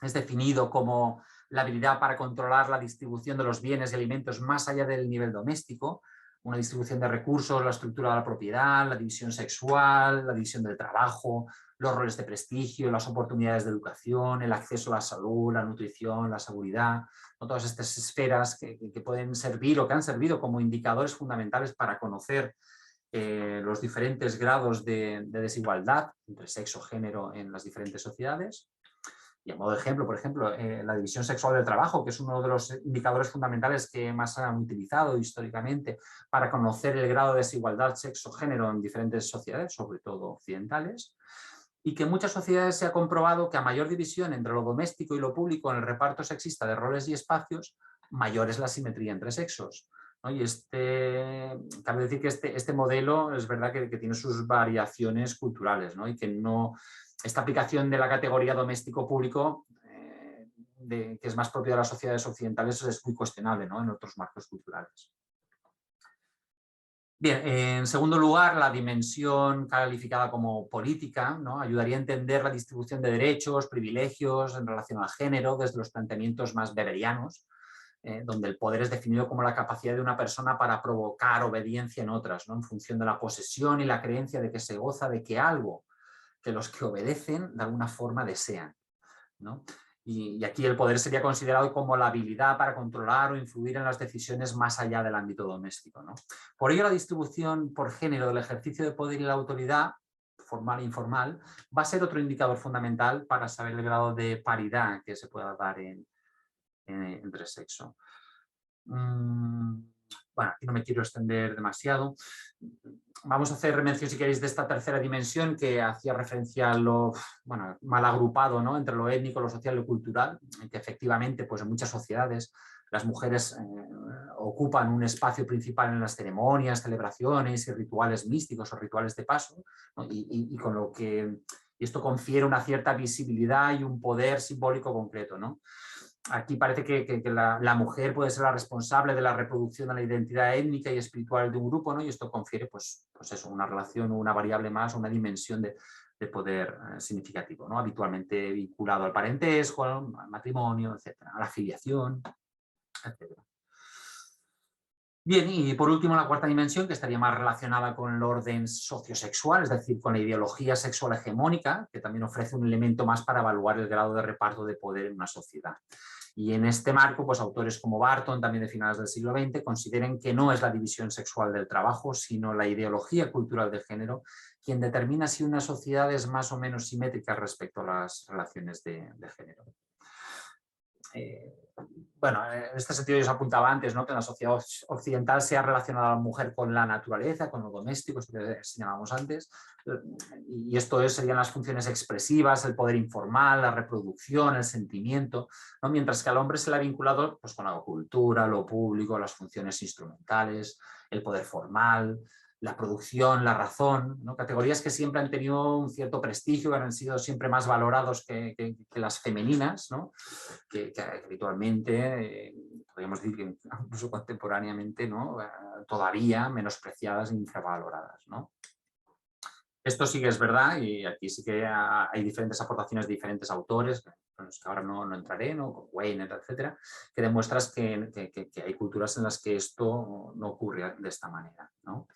Speaker 4: es definido como la habilidad para controlar la distribución de los bienes y alimentos más allá del nivel doméstico, una distribución de recursos, la estructura de la propiedad, la división sexual, la división del trabajo, los roles de prestigio, las oportunidades de educación, el acceso a la salud, la nutrición, la seguridad, ¿no? Todas estas esferas que pueden servir o que han servido como indicadores fundamentales para conocer los diferentes grados de desigualdad entre sexo y género en las diferentes sociedades. Y a modo de ejemplo, por ejemplo, la división sexual del trabajo, que es uno de los indicadores fundamentales que más han utilizado históricamente para conocer el grado de desigualdad sexo-género en diferentes sociedades, sobre todo occidentales, y que en muchas sociedades se ha comprobado que a mayor división entre lo doméstico y lo público en el reparto sexista de roles y espacios, mayor es la simetría entre sexos, ¿no? Y cabe decir que este modelo es verdad que tiene sus variaciones culturales, ¿no? Y que esta aplicación de la categoría doméstico-público, que es más propia de las sociedades occidentales, es muy cuestionable, ¿no?, en otros marcos culturales. Bien, en segundo lugar, la dimensión calificada como política, ¿no?, ayudaría a entender la distribución de derechos, privilegios en relación al género desde los planteamientos más weberianos, donde el poder es definido como la capacidad de una persona para provocar obediencia en otras, ¿no?, en función de la posesión y la creencia de que se goza de que algo que los que obedecen de alguna forma desean, ¿no? Y aquí el poder sería considerado como la habilidad para controlar o influir en las decisiones más allá del ámbito doméstico, ¿no? Por ello, la distribución por género del ejercicio de poder y la autoridad, formal e informal, va a ser otro indicador fundamental para saber el grado de paridad que se pueda dar en entre sexo. Bueno, aquí no me quiero extender demasiado. Vamos a hacer mención, si queréis, de esta tercera dimensión que hacía referencia a lo mal agrupado, ¿no?, entre lo étnico, lo social y lo cultural, que efectivamente pues, en muchas sociedades las mujeres ocupan un espacio principal en las ceremonias, celebraciones y rituales místicos o rituales de paso, ¿no? Y con lo que esto confiere una cierta visibilidad y un poder simbólico concreto, ¿no? Aquí parece que la mujer puede ser la responsable de la reproducción de la identidad étnica y espiritual de un grupo, ¿no? Y esto confiere pues eso, una relación, una variable más, una dimensión de poder significativo, ¿no? Habitualmente vinculado al parentesco, al matrimonio, etcétera, a la filiación, etcétera. Bien, y por último la cuarta dimensión, que estaría más relacionada con el orden sociosexual, es decir, con la ideología sexual hegemónica, que también ofrece un elemento más para evaluar el grado de reparto de poder en una sociedad. Y en este marco, pues autores como Barton, también de finales del siglo XX, consideran que no es la división sexual del trabajo, sino la ideología cultural de género, quien determina si una sociedad es más o menos simétrica respecto a las relaciones de género. Bueno, en este sentido yo os apuntaba antes, ¿no?, que en la sociedad occidental se ha relacionado a la mujer con la naturaleza, con lo doméstico, esto que señalábamos antes, y esto serían las funciones expresivas, el poder informal, la reproducción, el sentimiento, ¿no?, mientras que al hombre se le ha vinculado pues, con la cultura, lo público, las funciones instrumentales, el poder formal, la producción, la razón, ¿no?, categorías que siempre han tenido un cierto prestigio, que han sido siempre más valorados que las femeninas, ¿no?, que habitualmente, podríamos decir que incluso contemporáneamente, ¿no?, todavía menospreciadas e infravaloradas, ¿no? Esto sí que es verdad y aquí sí que hay diferentes aportaciones de diferentes autores, con los que ahora no entraré, ¿no?, con Wayne, etcétera, que demuestras que hay culturas en las que esto no ocurre de esta manera, ¿no?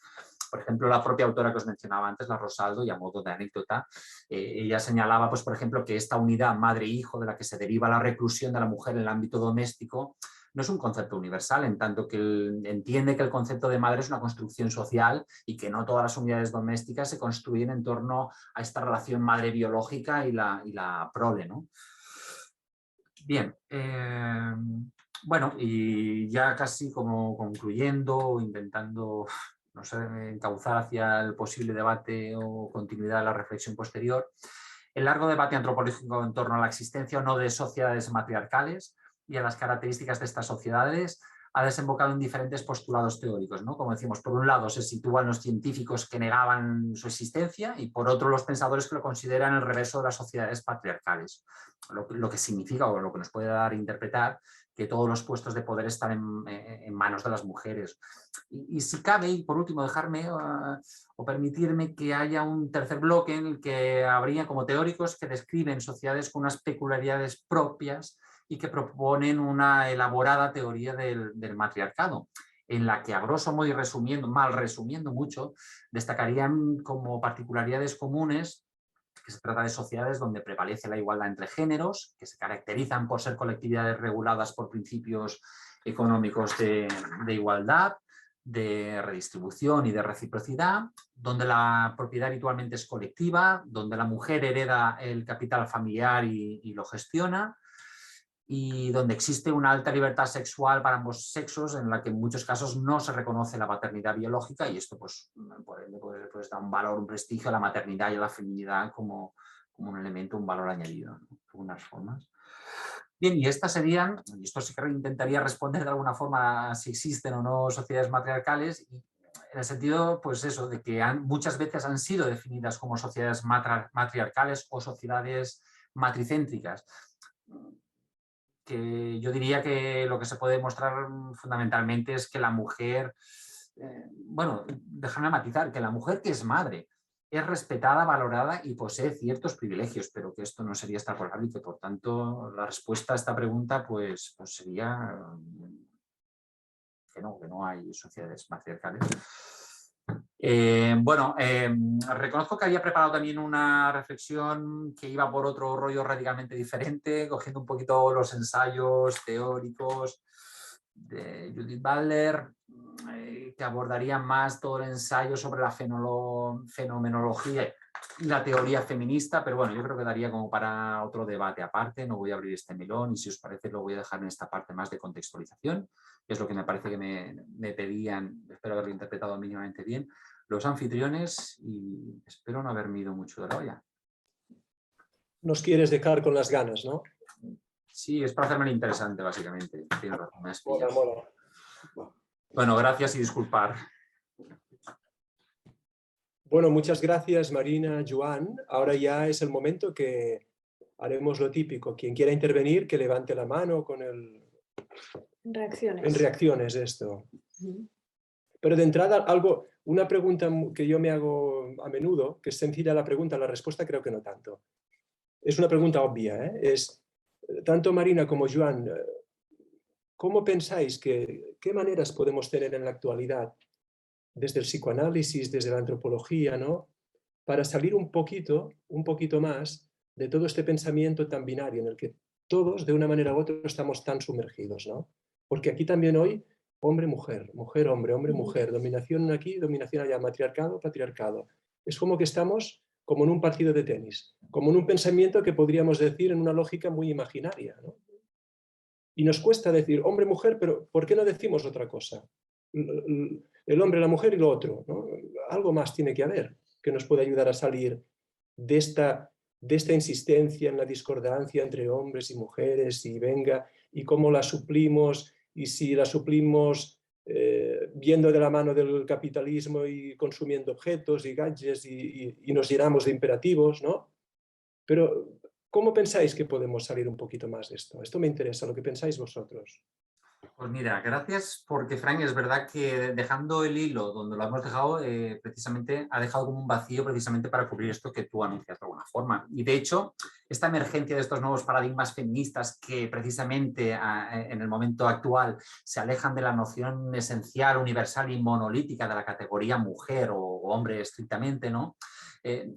Speaker 4: Por ejemplo, la propia autora que os mencionaba antes, la Rosaldo, y a modo de anécdota, ella señalaba, pues, por ejemplo, que esta unidad madre-hijo de la que se deriva la reclusión de la mujer en el ámbito doméstico no es un concepto universal, en tanto que entiende que el concepto de madre es una construcción social y que no todas las unidades domésticas se construyen en torno a esta relación madre biológica y la prole, ¿no? Bien, bueno, y ya casi como concluyendo, intentando, no sé, encauzar hacia el posible debate o continuidad de la reflexión posterior, el largo debate antropológico en torno a la existencia o no de sociedades matriarcales y a las características de estas sociedades ha desembocado en diferentes postulados teóricos, ¿no? Como decimos, por un lado se sitúan los científicos que negaban su existencia y por otro los pensadores que lo consideran el reverso de las sociedades patriarcales, lo que significa o lo que nos puede dar a interpretar que todos los puestos de poder están en manos de las mujeres. Y si cabe, y por último dejarme o permitirme que haya un tercer bloque en el que habría como teóricos que describen sociedades con unas peculiaridades propias y que proponen una elaborada teoría del matriarcado, en la que a grosso modo y mal resumiendo mucho, destacarían como particularidades comunes que se trata de sociedades donde prevalece la igualdad entre géneros, que se caracterizan por ser colectividades reguladas por principios económicos de igualdad, de redistribución y de reciprocidad, donde la propiedad habitualmente es colectiva, donde la mujer hereda el capital familiar y lo gestiona, y donde existe una alta libertad sexual para ambos sexos, en la que en muchos casos no se reconoce la paternidad biológica, y esto pues da un valor, un prestigio a la maternidad y a la feminidad como un elemento, un valor añadido, ¿no?, de algunas formas. Bien, y estas serían, y esto sí que intentaría responder de alguna forma si existen o no sociedades matriarcales, y en el sentido, pues eso, de que muchas veces han sido definidas como sociedades matriarcales o sociedades matricéntricas, que yo diría que lo que se puede demostrar fundamentalmente es que la mujer, bueno, déjame matizar, que la mujer que es madre es respetada, valorada y posee ciertos privilegios, pero que esto no sería extrapolable y que por tanto la respuesta a esta pregunta pues sería que no hay sociedades matriarcales. Bueno, reconozco que había preparado también una reflexión que iba por otro rollo radicalmente diferente, cogiendo un poquito los ensayos teóricos de Judith Butler. que abordaría más todo el ensayo sobre la fenomenología y la teoría feminista, pero bueno, yo creo que daría como para otro debate aparte, no voy a abrir este melón y si os parece lo voy a dejar en esta parte más de contextualización, que es lo que me parece que me pedían, espero haberlo interpretado mínimamente bien, los anfitriones y espero no haberme ido mucho de la olla.
Speaker 3: Nos quieres dejar con las ganas, ¿no?
Speaker 4: Sí, es para hacerme interesante, básicamente. Tienes razón, me has pillado.
Speaker 3: Mola.
Speaker 4: Bueno, gracias y disculpar.
Speaker 3: Bueno, muchas gracias Marina, Joan. Ahora ya es el momento que haremos lo típico. Quien quiera intervenir, que levante la mano con el...
Speaker 1: Reacciones.
Speaker 3: En reacciones esto.
Speaker 1: Ujú.
Speaker 3: Pero de entrada, una pregunta que yo me hago a menudo, que es sencilla la pregunta, la respuesta creo que no tanto. Es una pregunta obvia, ¿eh? Es, tanto Marina como Joan, ¿cómo pensáis qué maneras podemos tener en la actualidad, desde el psicoanálisis, desde la antropología, ¿no? Para salir un poquito más de todo este pensamiento tan binario en el que todos, de una manera u otra, estamos tan sumergidos, ¿no? Porque aquí también hoy, hombre-mujer, mujer-hombre, hombre-mujer, dominación aquí, dominación allá, matriarcado, patriarcado. Es como que estamos como en un partido de tenis, como en un pensamiento que podríamos decir en una lógica muy imaginaria, ¿no? Y nos cuesta decir hombre-mujer, pero ¿por qué no decimos otra cosa? El hombre, la mujer y lo otro, ¿no? Algo más tiene que haber que nos pueda ayudar a salir de esta insistencia en la discordancia entre hombres y mujeres y venga, y cómo la suplimos, y si la suplimos viendo de la mano del capitalismo y consumiendo objetos y gadgets y nos llenamos de imperativos, ¿no? Pero, ¿cómo pensáis que podemos salir un poquito más de esto? Esto me interesa, lo que pensáis vosotros.
Speaker 4: Pues mira, gracias porque Frank, es verdad que dejando el hilo donde lo hemos dejado, precisamente ha dejado como un vacío precisamente para cubrir esto que tú anuncias de alguna forma. Y de hecho, esta emergencia de estos nuevos paradigmas feministas que precisamente en el momento actual se alejan de la noción esencial, universal y monolítica de la categoría mujer o hombre estrictamente, ¿no?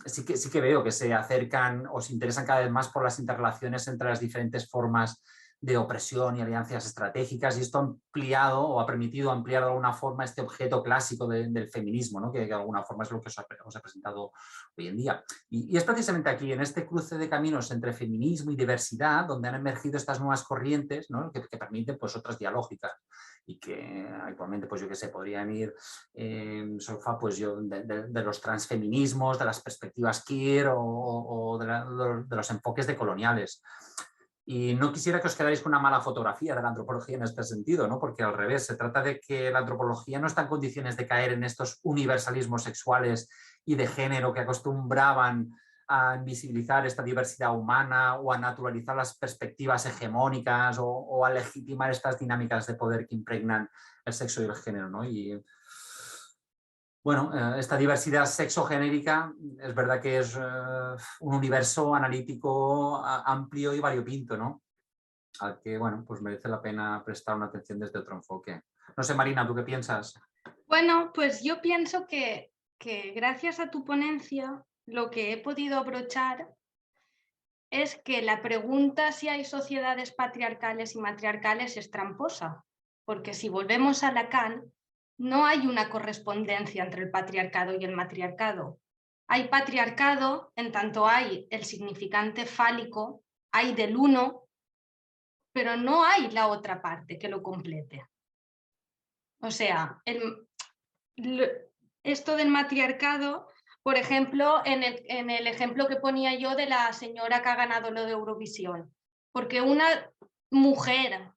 Speaker 4: Sí que veo que se acercan o se interesan cada vez más por las interrelaciones entre las diferentes formas de opresión y alianzas estratégicas, y esto ha ampliado o ha permitido ampliar de alguna forma este objeto clásico del feminismo, ¿no? que de alguna forma es lo que os he presentado hoy en día. Y es precisamente aquí, en este cruce de caminos entre feminismo y diversidad, donde han emergido estas nuevas corrientes, ¿no? que permiten pues, otras dialógicas y que actualmente, pues yo qué sé, podrían ir sofá pues de los transfeminismos, de las perspectivas queer o de los enfoques decoloniales. Y no quisiera que os quedáis con una mala fotografía de la antropología en este sentido, ¿no? Porque al revés, se trata de que la antropología no está en condiciones de caer en estos universalismos sexuales y de género que acostumbraban a invisibilizar esta diversidad humana o a naturalizar las perspectivas hegemónicas o a legitimar estas dinámicas de poder que impregnan el sexo y el género, ¿no? Y bueno, esta diversidad sexogenérica es verdad que es un universo analítico amplio y variopinto, ¿no? Al que, bueno, pues merece la pena prestar una atención desde otro enfoque. No sé, Marina, ¿tú qué piensas?
Speaker 2: Bueno, pues yo pienso que gracias a tu ponencia lo que he podido abrochar es que la pregunta si hay sociedades patriarcales y matriarcales es tramposa, porque si volvemos a Lacan, no hay una correspondencia entre el patriarcado y el matriarcado. Hay patriarcado en tanto hay el significante fálico, hay del uno, pero no hay la otra parte que lo complete. O sea, esto del matriarcado, por ejemplo, en el ejemplo que ponía yo de la señora que ha ganado lo de Eurovisión, porque una mujer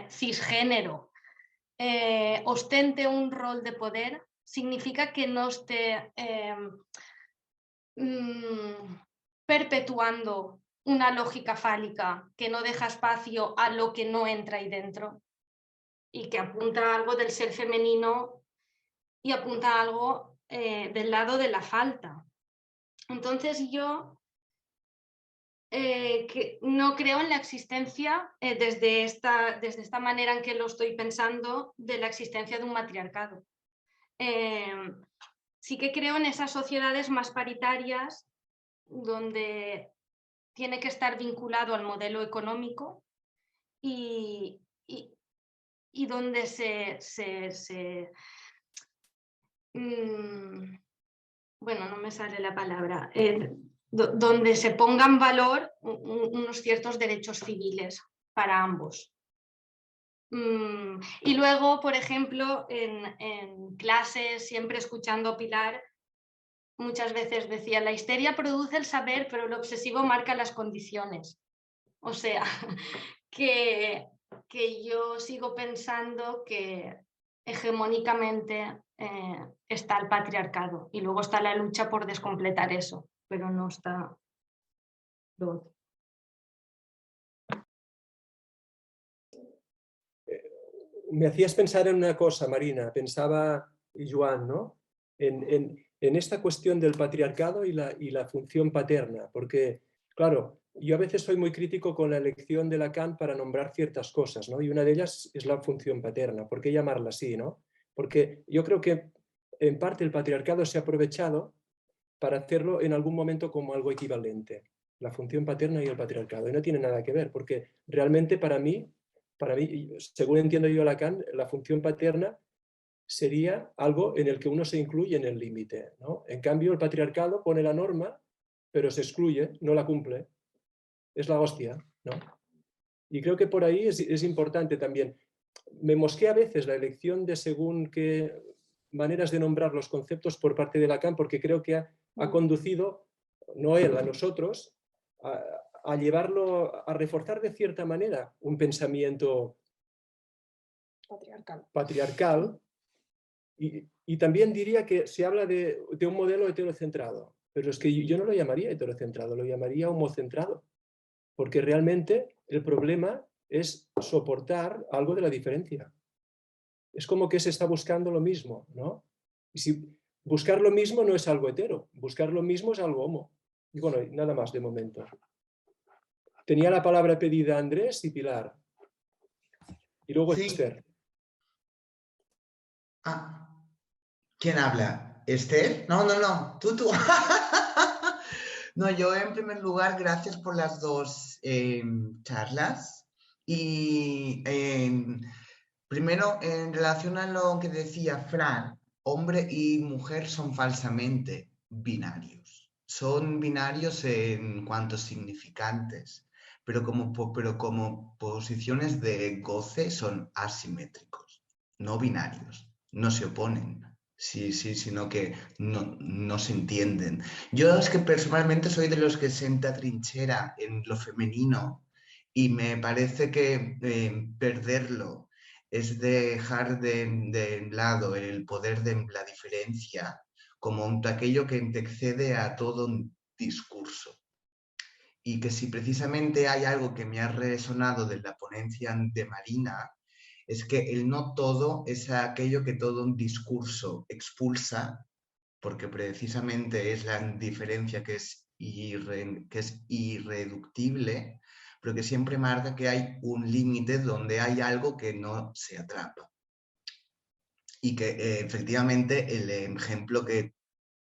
Speaker 2: cisgénero ostente un rol de poder, significa que no esté perpetuando una lógica fálica que no deja espacio a lo que no entra ahí dentro y que apunta a algo del ser femenino y apunta a algo del lado de la falta. Entonces yo que no creo en la existencia, desde esta manera en que lo estoy pensando, de la existencia de un matriarcado. Sí que creo en esas sociedades más paritarias donde tiene que estar vinculado al modelo económico y y donde bueno, no me sale la palabra, donde se ponga en valor unos ciertos derechos civiles para ambos. Y luego, por ejemplo, en clases, siempre escuchando a Pilar, muchas veces decía, la histeria produce el saber, pero el obsesivo marca las condiciones. O sea, que yo sigo pensando que hegemónicamente está el patriarcado y luego está la lucha por descompletar eso, pero no está lo otro.
Speaker 3: Me hacías pensar en una cosa, Marina, pensaba y Joan, ¿no? En esta cuestión del patriarcado y la función paterna, porque, claro, yo a veces soy muy crítico con la elección de Lacan para nombrar ciertas cosas, ¿no? Y una de ellas es la función paterna. ¿Por qué llamarla así, no? Porque yo creo que en parte el patriarcado se ha aprovechado para hacerlo en algún momento como algo equivalente, la función paterna y el patriarcado. Y no tiene nada que ver, porque realmente para mí, según entiendo yo Lacan, la función paterna sería algo en el que uno se incluye en el límite, ¿no? En cambio, el patriarcado pone la norma, pero se excluye, no la cumple. Es la hostia, ¿no? Y creo que por ahí es importante también. Me mosquea a veces la elección de según qué maneras de nombrar los conceptos por parte de Lacan, porque creo que ha conducido, no él, a nosotros, a llevarlo, a reforzar de cierta manera un pensamiento patriarcal. Y también diría que se habla de un modelo heterocentrado, pero es que yo no lo llamaría heterocentrado, lo llamaría homocentrado, porque realmente el problema es soportar algo de la diferencia. Es como que se está buscando lo mismo, ¿no? Y si buscar lo mismo no es algo hetero, buscar lo mismo es algo homo. Y bueno, nada más de momento. Tenía la palabra pedida Andrés y Pilar. Y luego
Speaker 5: Sí.
Speaker 3: Esther.
Speaker 5: Ah, ¿quién habla? ¿Esther? No, tú. No, yo en primer lugar, gracias por las dos charlas. Y primero, en relación a lo que decía Fran, hombre y mujer son falsamente binarios. Son binarios en cuanto a significantes, pero como posiciones de goce son asimétricos, no binarios, no se oponen. Sí, sino que no se entienden. Yo es que personalmente soy de los que sienta trinchera en lo femenino y me parece que perderlo es dejar de lado el poder de la diferencia como aquello que te excede a todo un discurso. Y que si precisamente hay algo que me ha resonado de la ponencia de Marina, es que el no todo es aquello que todo un discurso expulsa, porque precisamente es la diferencia que es irreductible, pero que siempre marca que hay un límite donde hay algo que no se atrapa. Y que efectivamente el ejemplo que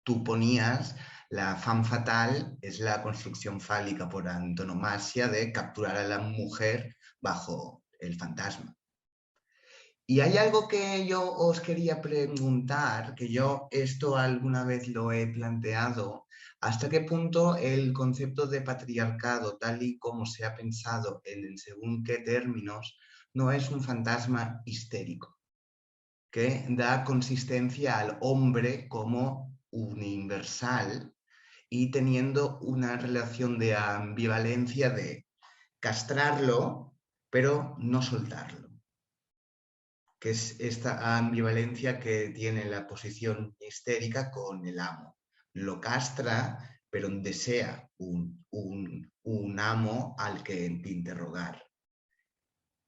Speaker 5: tú ponías, la femme fatale, es la construcción fálica por antonomasia de capturar a la mujer bajo el fantasma. Y hay algo que yo os quería preguntar, que yo esto alguna vez lo he planteado, ¿hasta qué punto el concepto de patriarcado, tal y como se ha pensado en según qué términos, no es un fantasma histérico, que da consistencia al hombre como universal y teniendo una relación de ambivalencia de castrarlo, pero no soltarlo? Que es esta ambivalencia que tiene la posición histérica con el amo. Lo castra, pero desea un amo al que interrogar.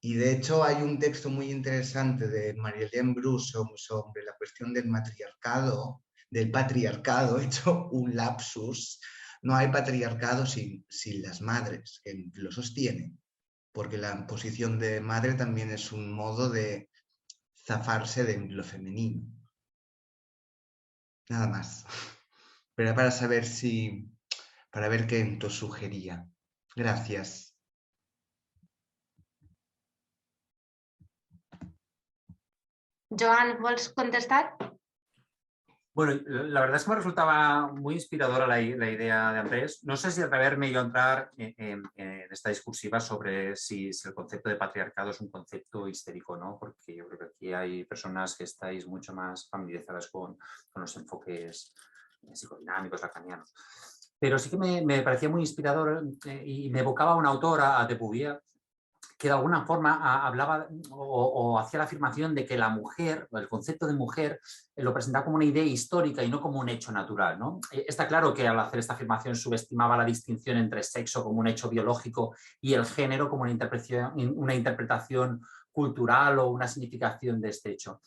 Speaker 5: Y de hecho hay un texto muy interesante de Marie-Hélène Bruce sobre la cuestión del patriarcado, hecho un lapsus. No hay patriarcado sin las madres, que lo sostienen, porque la posición de madre también es un modo de zafarse de lo femenino. Nada más. Pero para saber para ver qué nos sugería. Gracias.
Speaker 2: Joan, ¿vols contestar?
Speaker 4: Bueno, la verdad es que me resultaba muy inspiradora la idea de Andrés. No sé si atreverme yo a entrar en esta discursiva sobre si el concepto de patriarcado es un concepto histérico o no, porque yo creo que aquí hay personas que estáis mucho más familiarizadas con los enfoques psicodinámicos, lacanianos. Pero sí que me parecía muy inspirador y me evocaba a un autor, a de Bouvier, que de alguna forma hablaba o hacía la afirmación de que la mujer, el concepto de mujer, lo presentaba como una idea histórica y no como un hecho natural, ¿no? Está claro que al hacer esta afirmación subestimaba la distinción entre sexo como un hecho biológico y el género como una interpretación cultural o una significación de este hecho.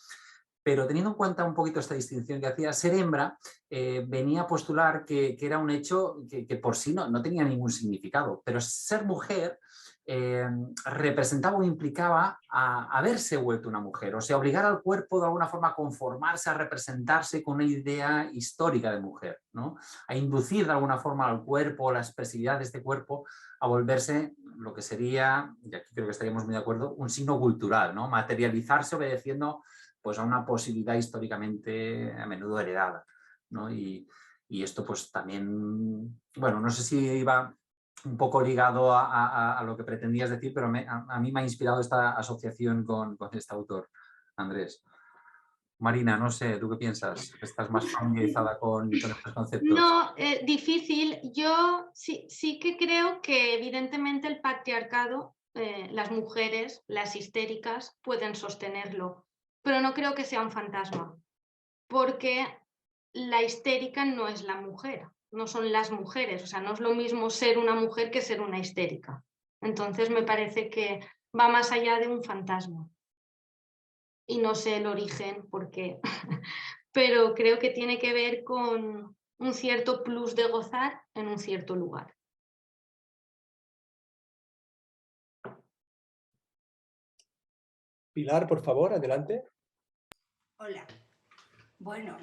Speaker 4: Pero teniendo en cuenta un poquito esta distinción que hacía, ser hembra venía a postular que era un hecho que por sí no tenía ningún significado, pero ser mujer representaba o implicaba a haberse vuelto una mujer, o sea, obligar al cuerpo de alguna forma a conformarse, a representarse con una idea histórica de mujer, ¿no? A inducir de alguna forma al cuerpo, la expresividad de este cuerpo, a volverse lo que sería, y aquí creo que estaríamos muy de acuerdo, un signo cultural, ¿no? Materializarse obedeciendo pues a una posibilidad históricamente a menudo heredada, ¿no? Y esto pues también, bueno, no sé si iba un poco ligado a lo que pretendías decir, pero a mí me ha inspirado esta asociación con este autor, Andrés. Marina, no sé, ¿tú qué piensas? ¿Estás más familiarizada con estos conceptos?
Speaker 2: No, difícil. Yo sí que creo que evidentemente el patriarcado, las mujeres, las histéricas, pueden sostenerlo, pero no creo que sea un fantasma, porque la histérica no es la mujer, no son las mujeres, o sea, no es lo mismo ser una mujer que ser una histérica. Entonces me parece que va más allá de un fantasma. Y no sé el origen, por qué, pero creo que tiene que ver con un cierto plus de gozar en un cierto lugar.
Speaker 3: Pilar, por favor, adelante.
Speaker 6: Hola. Bueno,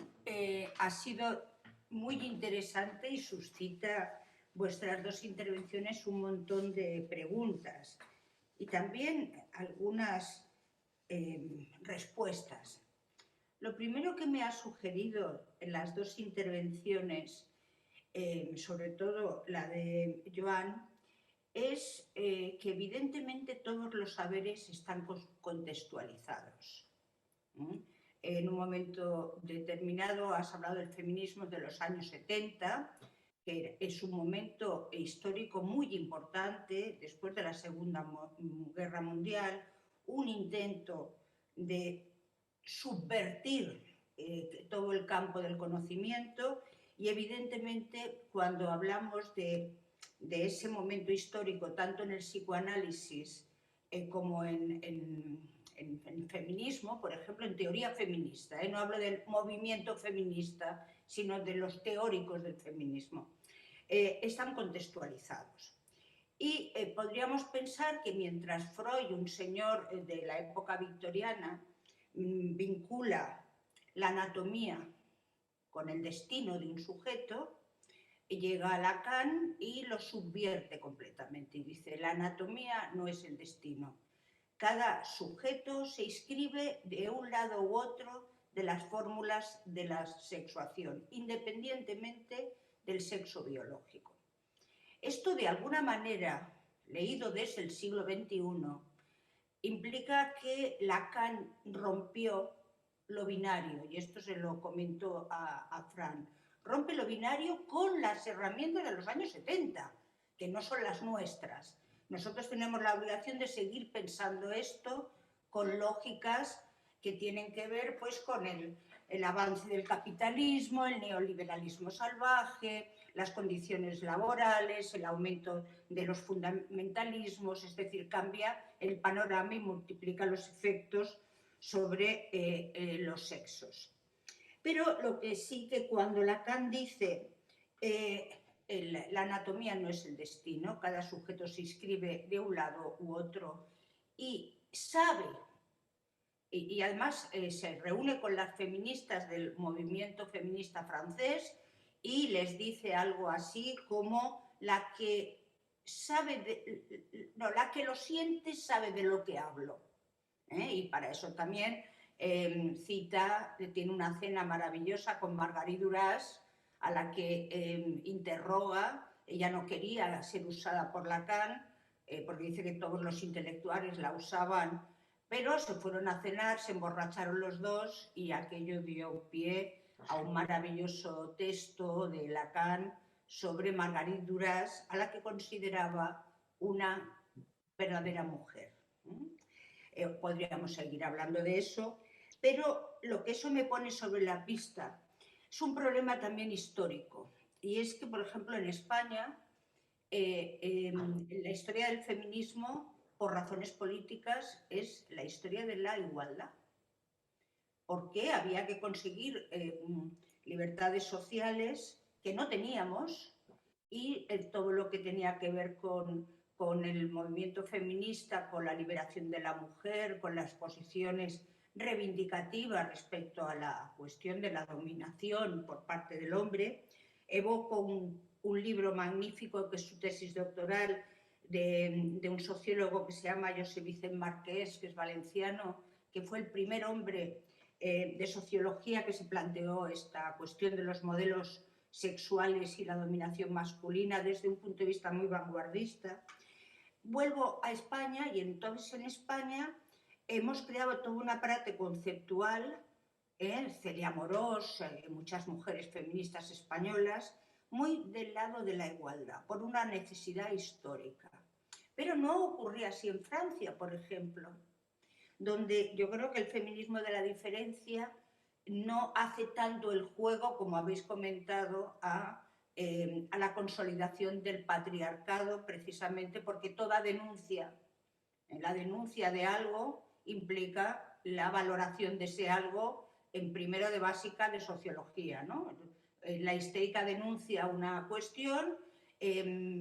Speaker 6: ha sido muy interesante y suscita vuestras dos intervenciones un montón de preguntas y también algunas respuestas. Lo primero que me ha sugerido en las dos intervenciones, sobre todo la de Joan, es que evidentemente todos los saberes están contextualizados. En un momento determinado has hablado del feminismo de los años 70, que es un momento histórico muy importante después de la Segunda Guerra Mundial, un intento de subvertir todo el campo del conocimiento y evidentemente cuando hablamos de ese momento histórico, tanto en el psicoanálisis como en feminismo, por ejemplo, en teoría feminista, no hablo del movimiento feminista, sino de los teóricos del feminismo, están contextualizados. Y podríamos pensar que mientras Freud, un señor de la época victoriana, vincula la anatomía con el destino de un sujeto, llega a Lacan y lo subvierte completamente y dice: la anatomía no es el destino. Cada sujeto se inscribe de un lado u otro de las fórmulas de la sexuación, independientemente del sexo biológico. Esto, de alguna manera, leído desde el siglo XXI, implica que Lacan rompió lo binario, y esto se lo comentó a Fran, rompe lo binario con las herramientas de los años 70, que no son las nuestras. Nosotros tenemos la obligación de seguir pensando esto con lógicas que tienen que ver pues, con el avance del capitalismo, el neoliberalismo salvaje, las condiciones laborales, el aumento de los fundamentalismos, es decir, cambia el panorama y multiplica los efectos sobre los sexos. Pero lo que sí que cuando Lacan dice la anatomía no es el destino, cada sujeto se inscribe de un lado u otro y sabe, y además se reúne con las feministas del movimiento feminista francés y les dice algo así como la que lo siente sabe de lo que hablo. Y para eso también tiene una cena maravillosa con Marguerite Duras, a la que interroga. Ella no quería ser usada por Lacan, porque dice que todos los intelectuales la usaban, pero se fueron a cenar, se emborracharon los dos y aquello dio pie a un maravilloso texto de Lacan sobre Marguerite Duras, a la que consideraba una verdadera mujer. Podríamos seguir hablando de eso, pero lo que eso me pone sobre la pista es un problema también histórico, y es que, por ejemplo, en España, en la historia del feminismo, por razones políticas, es la historia de la igualdad. Porque había que conseguir libertades sociales que no teníamos, y todo lo que tenía que ver con el movimiento feminista, con la liberación de la mujer, con las posiciones reivindicativas respecto a la cuestión de la dominación por parte del hombre. Evoco un libro magnífico que es su tesis doctoral de un sociólogo que se llama José Vicent Marqués, que es valenciano, que fue el primer hombre de sociología que se planteó esta cuestión de los modelos sexuales y la dominación masculina desde un punto de vista muy vanguardista. Vuelvo a España, y entonces en España hemos creado todo un aparato conceptual, Celia Amorós, muchas mujeres feministas españolas, muy del lado de la igualdad, por una necesidad histórica. Pero no ocurría así en Francia, por ejemplo, donde yo creo que el feminismo de la diferencia no hace tanto el juego, como habéis comentado, a la consolidación del patriarcado, precisamente porque toda denuncia, la denuncia de algo implica la valoración de ese algo en primero de básica de sociología, ¿no? La histérica denuncia una cuestión,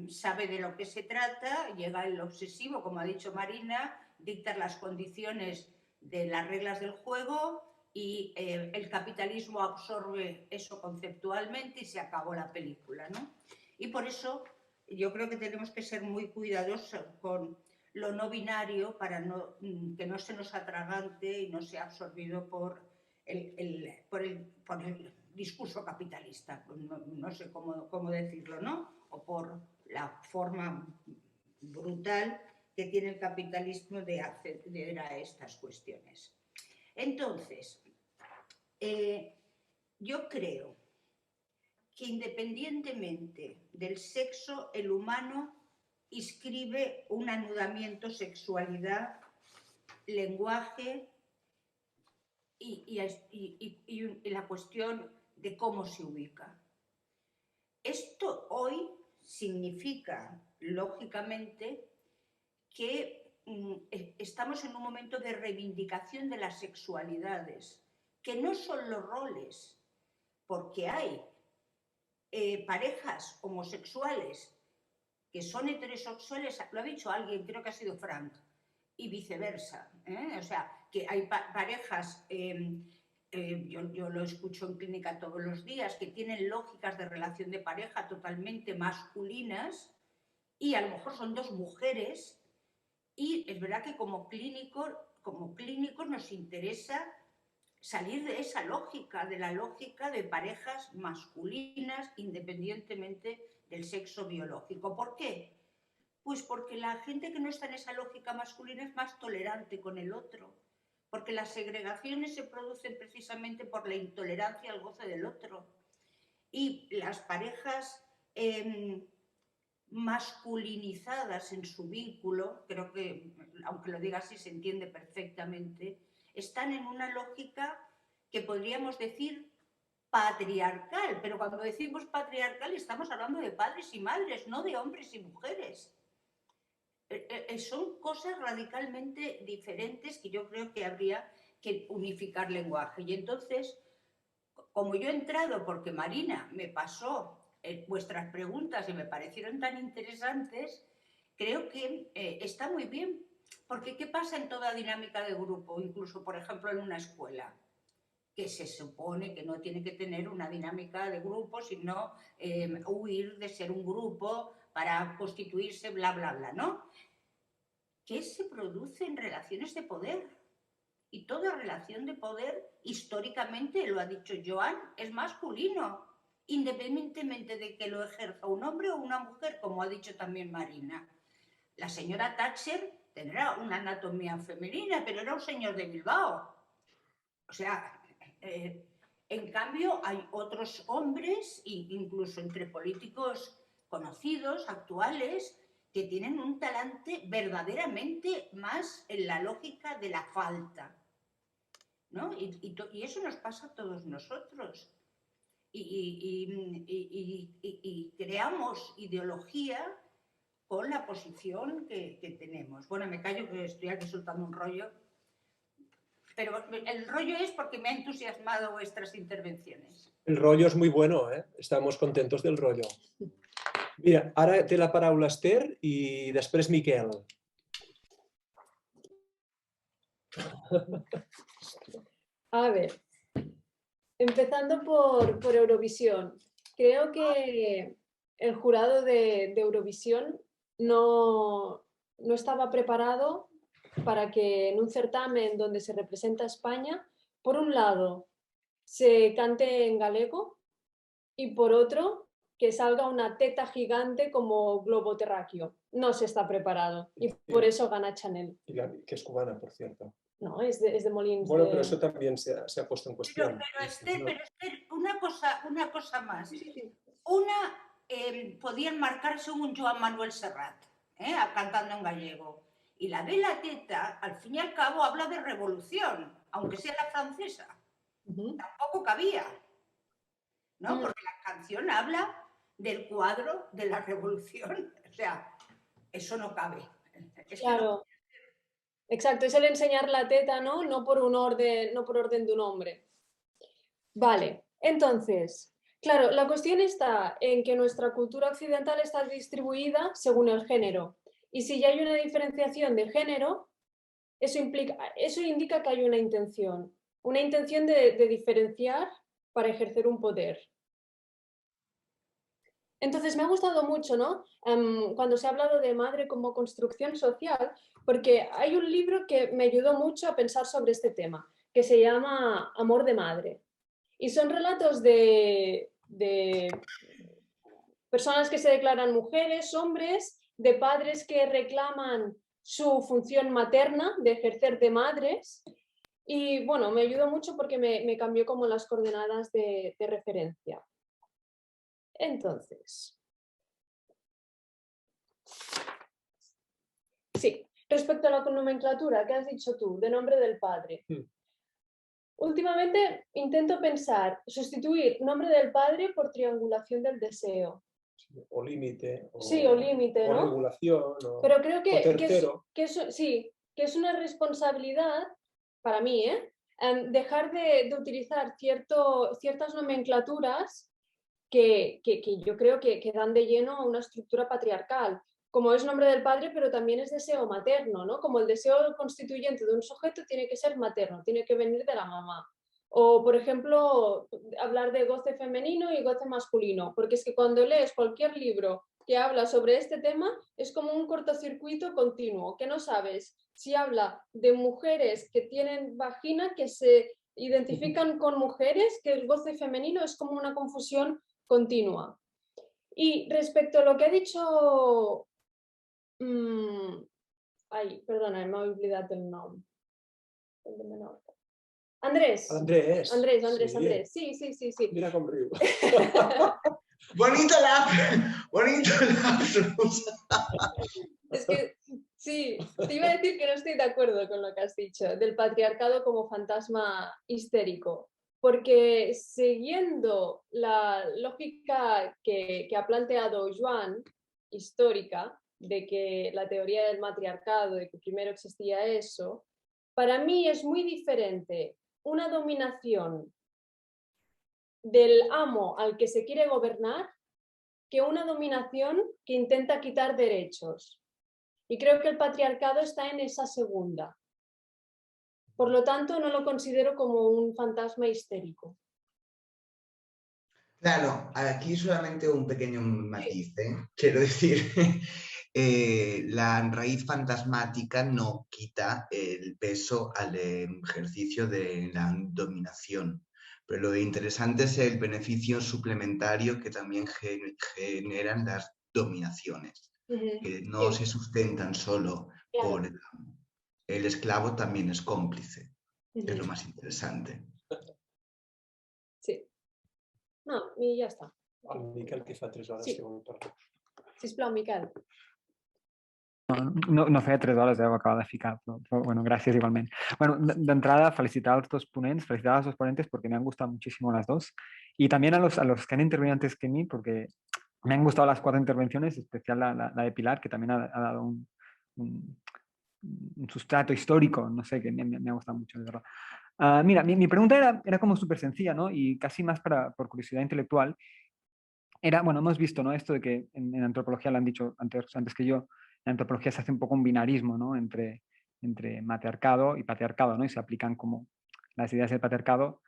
Speaker 6: sabe de lo que se trata, llega el obsesivo, como ha dicho Marina, dictar las condiciones de las reglas del juego, y el capitalismo absorbe eso conceptualmente y se acabó la película, ¿no? Y por eso yo creo que tenemos que ser muy cuidadosos con lo no binario para que no se nos atragante y no sea absorbido por el discurso capitalista, no sé cómo decirlo, ¿no? O por la forma brutal que tiene el capitalismo de acceder a estas cuestiones. Entonces, yo creo que independientemente del sexo, el humano inscribe un anudamiento sexualidad, lenguaje y la cuestión de cómo se ubica. Esto hoy significa, lógicamente, que estamos en un momento de reivindicación de las sexualidades, que no son los roles, porque hay parejas homosexuales que son heterosexuales, lo ha dicho alguien, creo que ha sido Frank, y viceversa, o sea, que hay parejas, yo lo escucho en clínica todos los días, que tienen lógicas de relación de pareja totalmente masculinas, y a lo mejor son dos mujeres. Y es verdad que como clínicos nos interesa salir de esa lógica, de la lógica de parejas masculinas, independientemente del sexo biológico. ¿Por qué? Pues porque la gente que no está en esa lógica masculina es más tolerante con el otro, porque las segregaciones se producen precisamente por la intolerancia al goce del otro. Y las parejas masculinizadas en su vínculo, creo que, aunque lo diga así, se entiende perfectamente, están en una lógica que podríamos decir patriarcal, pero cuando decimos patriarcal estamos hablando de padres y madres, no de hombres y mujeres. Son cosas radicalmente diferentes que yo creo que habría que unificar lenguaje. Y entonces, como yo he entrado porque Marina me pasó vuestras preguntas y me parecieron tan interesantes, creo que está muy bien, porque ¿qué pasa en toda dinámica de grupo? Incluso, por ejemplo, en una escuela, que se supone que no tiene que tener una dinámica de grupo, sino huir de ser un grupo para constituirse, bla, bla, bla, ¿no? ¿Qué se produce en relaciones de poder? Y toda relación de poder, históricamente, lo ha dicho Joan, es masculino, independientemente de que lo ejerza un hombre o una mujer, como ha dicho también Marina. La señora Thatcher tendrá una anatomía femenina, pero era un señor de Bilbao. O sea, en cambio hay otros hombres, incluso entre políticos conocidos, actuales, que tienen un talante verdaderamente más en la lógica de la falta, ¿no? Y eso nos pasa a todos nosotros. Y creamos ideología con la posición que tenemos. Bueno, me callo que estoy aquí soltando un rollo, pero el rollo es porque me ha entusiasmado vuestras intervenciones.
Speaker 3: El rollo és muy bueno, eh? Estamos contentos del rollo. Mira, ara té la paraula Esther i després Miquel.
Speaker 1: A ver, empezando por Eurovisión. Creo que el jurado de Eurovisión no estaba preparado para que en un certamen donde se representa a España, por un lado, se cante en galego y por otro, que salga una teta gigante como globo terráqueo. No se está preparado y por eso gana Chanel.
Speaker 3: Que es cubana, por cierto.
Speaker 1: No, es de Molins.
Speaker 3: Bueno, pero eso también se ha puesto en cuestión.
Speaker 6: Pero Esther, una cosa más. Podían marcarse un Joan Manuel Serrat, cantando en gallego. Y la de la teta, al fin y al cabo, habla de revolución, aunque sea la francesa. Tampoco cabía, ¿no? Porque la canción habla del cuadro de la revolución. O sea, eso no cabe.
Speaker 1: Claro. Exacto, es el enseñar la teta, ¿no? No por orden de un hombre. Vale, entonces, claro, la cuestión está en que nuestra cultura occidental está distribuida según el género. Y si ya hay una diferenciación de género, eso indica que hay una intención de diferenciar para ejercer un poder. Entonces me ha gustado mucho, ¿no? Cuando se ha hablado de madre como construcción social, porque hay un libro que me ayudó mucho a pensar sobre este tema, que se llama Amor de madre. Y son relatos de personas que se declaran mujeres, hombres, de padres que reclaman su función materna de ejercer de madres. Y bueno, me ayudó mucho porque me cambió como las coordenadas de referencia. Entonces, sí, respecto a la nomenclatura que has dicho tú, de nombre del padre. Últimamente intento sustituir nombre del padre por triangulación del deseo.
Speaker 3: O límite.
Speaker 1: Sí, o límite, ¿no?
Speaker 3: O regulación.
Speaker 1: Pero creo que es una responsabilidad, para mí, dejar de utilizar ciertas nomenclaturas que yo creo que dan de lleno a una estructura patriarcal, como es nombre del padre, pero también es deseo materno, ¿no? Como el deseo constituyente de un sujeto tiene que ser materno, tiene que venir de la mamá. O, por ejemplo, hablar de goce femenino y goce masculino, porque es que cuando lees cualquier libro que habla sobre este tema, es como un cortocircuito continuo, que no sabes si habla de mujeres que tienen vagina, que se identifican con mujeres, que el goce femenino es como una confusión continua. Y respecto a lo que ha dicho... perdona, me he olvidado el nombre. El de menor. Andrés. Sí.
Speaker 3: Mira com riu.
Speaker 5: Bonito lapsus.
Speaker 1: Es que sí, te iba a decir que no estoy de acuerdo con lo que has dicho, del patriarcado como fantasma histérico, porque siguiendo la lógica que ha planteado Joan, histórica, de que la teoría del matriarcado, de que primero existía eso, para mí es muy diferente una dominación del amo al que se quiere gobernar que una dominación que intenta quitar derechos. Y creo que el patriarcado está en esa segunda. Por lo tanto, no lo considero como un fantasma histérico.
Speaker 5: Claro, aquí solamente un pequeño matiz, Quiero decir, la raíz fantasmática no quita el peso al ejercicio de la dominación. Pero lo interesante es el beneficio suplementario que también generan las dominaciones, que no se sustentan solo por el amo. El esclavo también es cómplice, que es lo más interesante.
Speaker 1: Sí. No, i ja està.
Speaker 3: El Miquel, que fa 3 hores
Speaker 1: Sí.
Speaker 3: que vol parlar.
Speaker 1: Sisplau, Miquel.
Speaker 7: No feia 3 hores, ho acaba de ficar, pero bueno, gracias igualmente. Bueno, de entrada, felicitar a los dos ponentes, felicitar a los dos ponentes porque me han gustado muchísimo las dos. Y también a los que han intervenido antes que mí, porque me han gustado las 4 intervenciones, en especial la de Pilar, que también ha dado un sustrato histórico, no sé, que me ha gustado mucho, de verdad. Mira, mi pregunta era como súper sencilla, ¿no? Y casi más por curiosidad intelectual. Era, bueno, hemos visto, ¿no? Esto de que en antropología, lo han dicho antes que yo, en antropología se hace un poco un binarismo, ¿no? Entre matriarcado y patriarcado, ¿no? Y se aplican como las ideas del patriarcado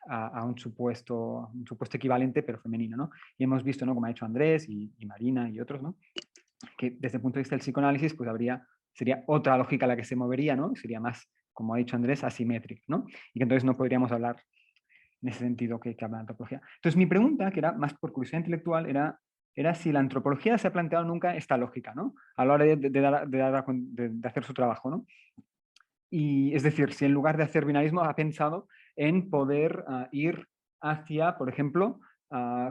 Speaker 7: a un supuesto equivalente, pero femenino, ¿no? Y hemos visto, ¿no? Como ha hecho Andrés y Marina y otros, ¿no? Que desde el punto de vista del psicoanálisis, pues sería otra lógica la que se movería, ¿no? Sería más, como ha dicho Andrés, asimétrica, ¿no? Y que entonces no podríamos hablar en ese sentido que habla de antropología. Entonces mi pregunta, que era más por curiosidad intelectual, era si la antropología se ha planteado nunca esta lógica, ¿no? A la hora de hacer su trabajo, ¿no? Y es decir, si en lugar de hacer binarismo ha pensado en poder ir hacia, por ejemplo,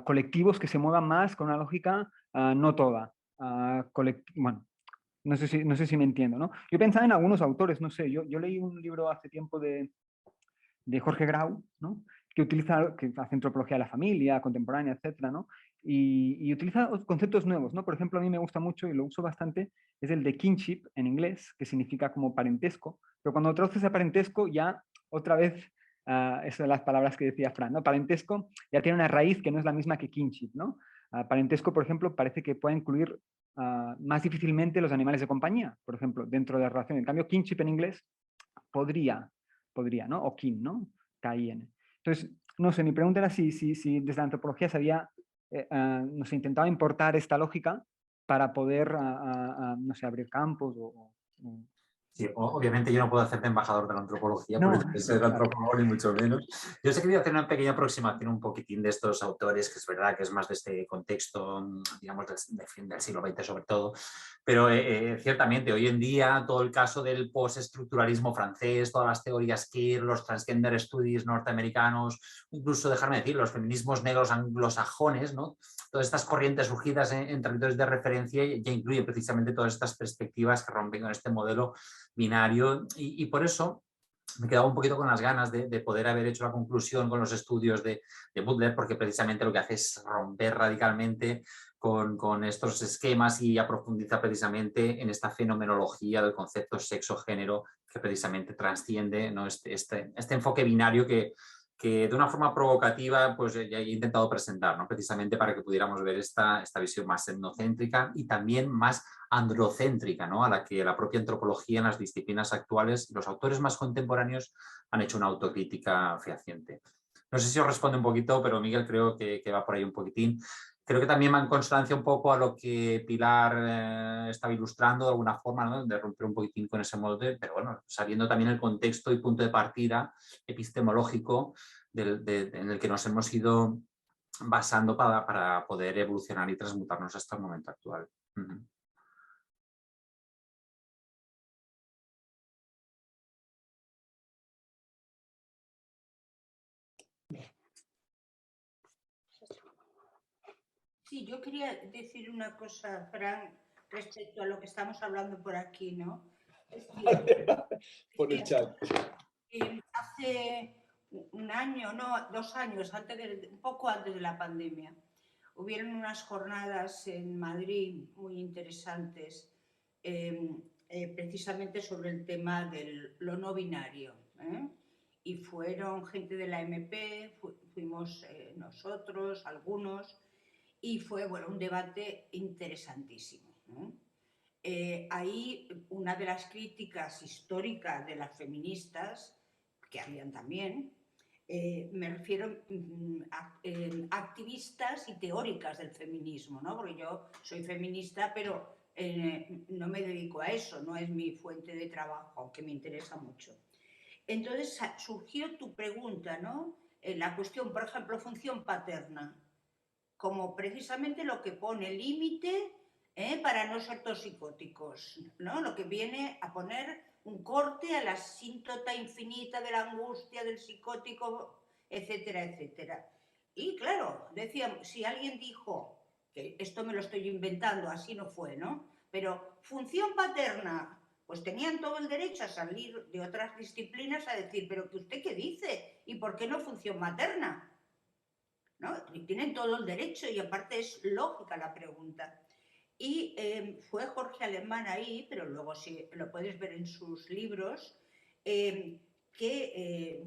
Speaker 7: colectivos que se muevan más con una lógica no toda. Bueno, no sé si me entiendo, ¿no? Yo pensaba en algunos autores, no sé, yo leí un libro hace tiempo de Jorge Grau, ¿no? que hace antropología de la familia, contemporánea, etcétera, ¿no? Y utiliza conceptos nuevos, ¿no? Por ejemplo, a mí me gusta mucho y lo uso bastante, es el de kinship en inglés, que significa como parentesco, pero cuando traduces a parentesco ya otra vez, eso de las palabras que decía Fran, ¿no? Parentesco ya tiene una raíz que no es la misma que kinship, ¿no? Parentesco, por ejemplo, parece que puede incluir más difícilmente los animales de compañía, por ejemplo, dentro de la relación. En cambio, kinship en inglés podría, ¿no? O kin, ¿no? K-I-N. Entonces, no sé, mi pregunta era si desde la antropología se había, no sé, intentado importar esta lógica para poder, no sé, abrir campos o
Speaker 4: Sí, obviamente yo no puedo hacerte embajador de la antropología,
Speaker 7: No,
Speaker 4: porque soy
Speaker 7: claro.
Speaker 4: antropólogo ni mucho menos. Yo sé que quería hacer una pequeña aproximación un poquitín de estos autores, que es verdad que es más de este contexto, digamos, del siglo XX sobre todo, pero ciertamente hoy en día todo el caso del postestructuralismo francés, todas las teorías queer, los transgender studies norteamericanos, incluso, dejarme decir, los feminismos negros anglosajones, ¿no? Todas estas corrientes surgidas en territorios de referencia ya incluyen precisamente todas estas perspectivas que rompen con este modelo binario y por eso me quedaba un poquito con las ganas de poder haber hecho la conclusión con los estudios de Butler, porque precisamente lo que hace es romper radicalmente con estos esquemas y profundiza precisamente en esta fenomenología del concepto sexo-género que precisamente trasciende, ¿no? este enfoque binario que de una forma provocativa pues ya he intentado presentar, ¿no? Precisamente para que pudiéramos ver esta visión más etnocéntrica y también más androcéntrica, ¿no? A la que la propia antropología en las disciplinas actuales, los autores más contemporáneos han hecho una autocrítica fehaciente. No sé si os responde un poquito, pero Miguel creo que va por ahí un poquitín. Creo que también va en constancia un poco a lo que Pilar estaba ilustrando de alguna forma, ¿no? De romper un poquitín con ese molde, pero bueno, sabiendo también el contexto y punto de partida epistemológico en el que nos hemos ido basando para poder evolucionar y transmutarnos hasta el momento actual.
Speaker 6: Sí, yo quería decir una cosa, Fran, respecto a lo que estamos hablando por aquí, ¿no? Es decir,
Speaker 3: Por el chat.
Speaker 6: hace un año, no, 2 años, un poco antes de la pandemia, hubieron unas jornadas en Madrid muy interesantes, precisamente sobre el tema de lo no binario. Y fueron gente de la MP, fuimos nosotros, algunos, y fue bueno, un debate interesantísimo. Ahí una de las críticas históricas de las feministas, que habían también, Me refiero a activistas y teóricas del feminismo, ¿no? Porque yo soy feminista, pero no me dedico a eso, no es mi fuente de trabajo, aunque me interesa mucho. Entonces surgió tu pregunta, ¿no? La cuestión, por ejemplo, función paterna, como precisamente lo que pone límite para no ser toxicóticos, ¿no? Lo que viene a poner un corte a la asíntota infinita de la angustia del psicótico, etcétera, etcétera. Y claro, decíamos, si alguien dijo, que esto me lo estoy inventando, así no fue, ¿no? Pero función paterna, pues tenían todo el derecho a salir de otras disciplinas a decir, pero ¿que usted qué dice? ¿Y por qué no función materna? ¿No? Y tienen todo el derecho y aparte es lógica la pregunta. Y fue Jorge Alemán ahí, pero luego sí lo puedes ver en sus libros, que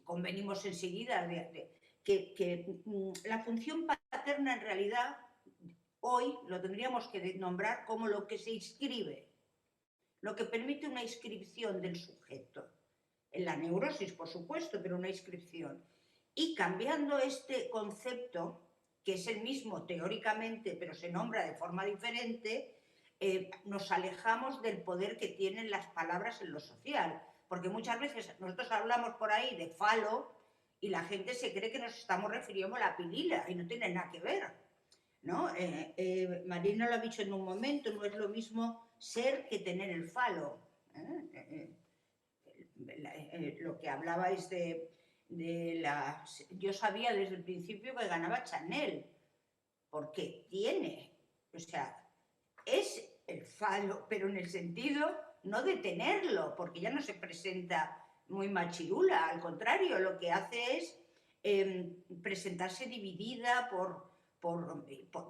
Speaker 6: convenimos enseguida que la función paterna en realidad hoy lo tendríamos que nombrar como lo que se inscribe, lo que permite una inscripción del sujeto. En la neurosis, por supuesto, pero una inscripción. Y cambiando este concepto, que es el mismo teóricamente, pero se nombra de forma diferente, nos alejamos del poder que tienen las palabras en lo social. Porque muchas veces nosotros hablamos por ahí de falo y la gente se cree que nos estamos refiriendo a la pilila y no tiene nada que ver, ¿no? Marina lo ha dicho en un momento, no es lo mismo ser que tener el falo. Lo que hablabais de la... Yo sabía desde el principio que ganaba Chanel, porque tiene, o sea, es el falo, pero en el sentido no de tenerlo, porque ya no se presenta muy machirula, al contrario, lo que hace es presentarse dividida por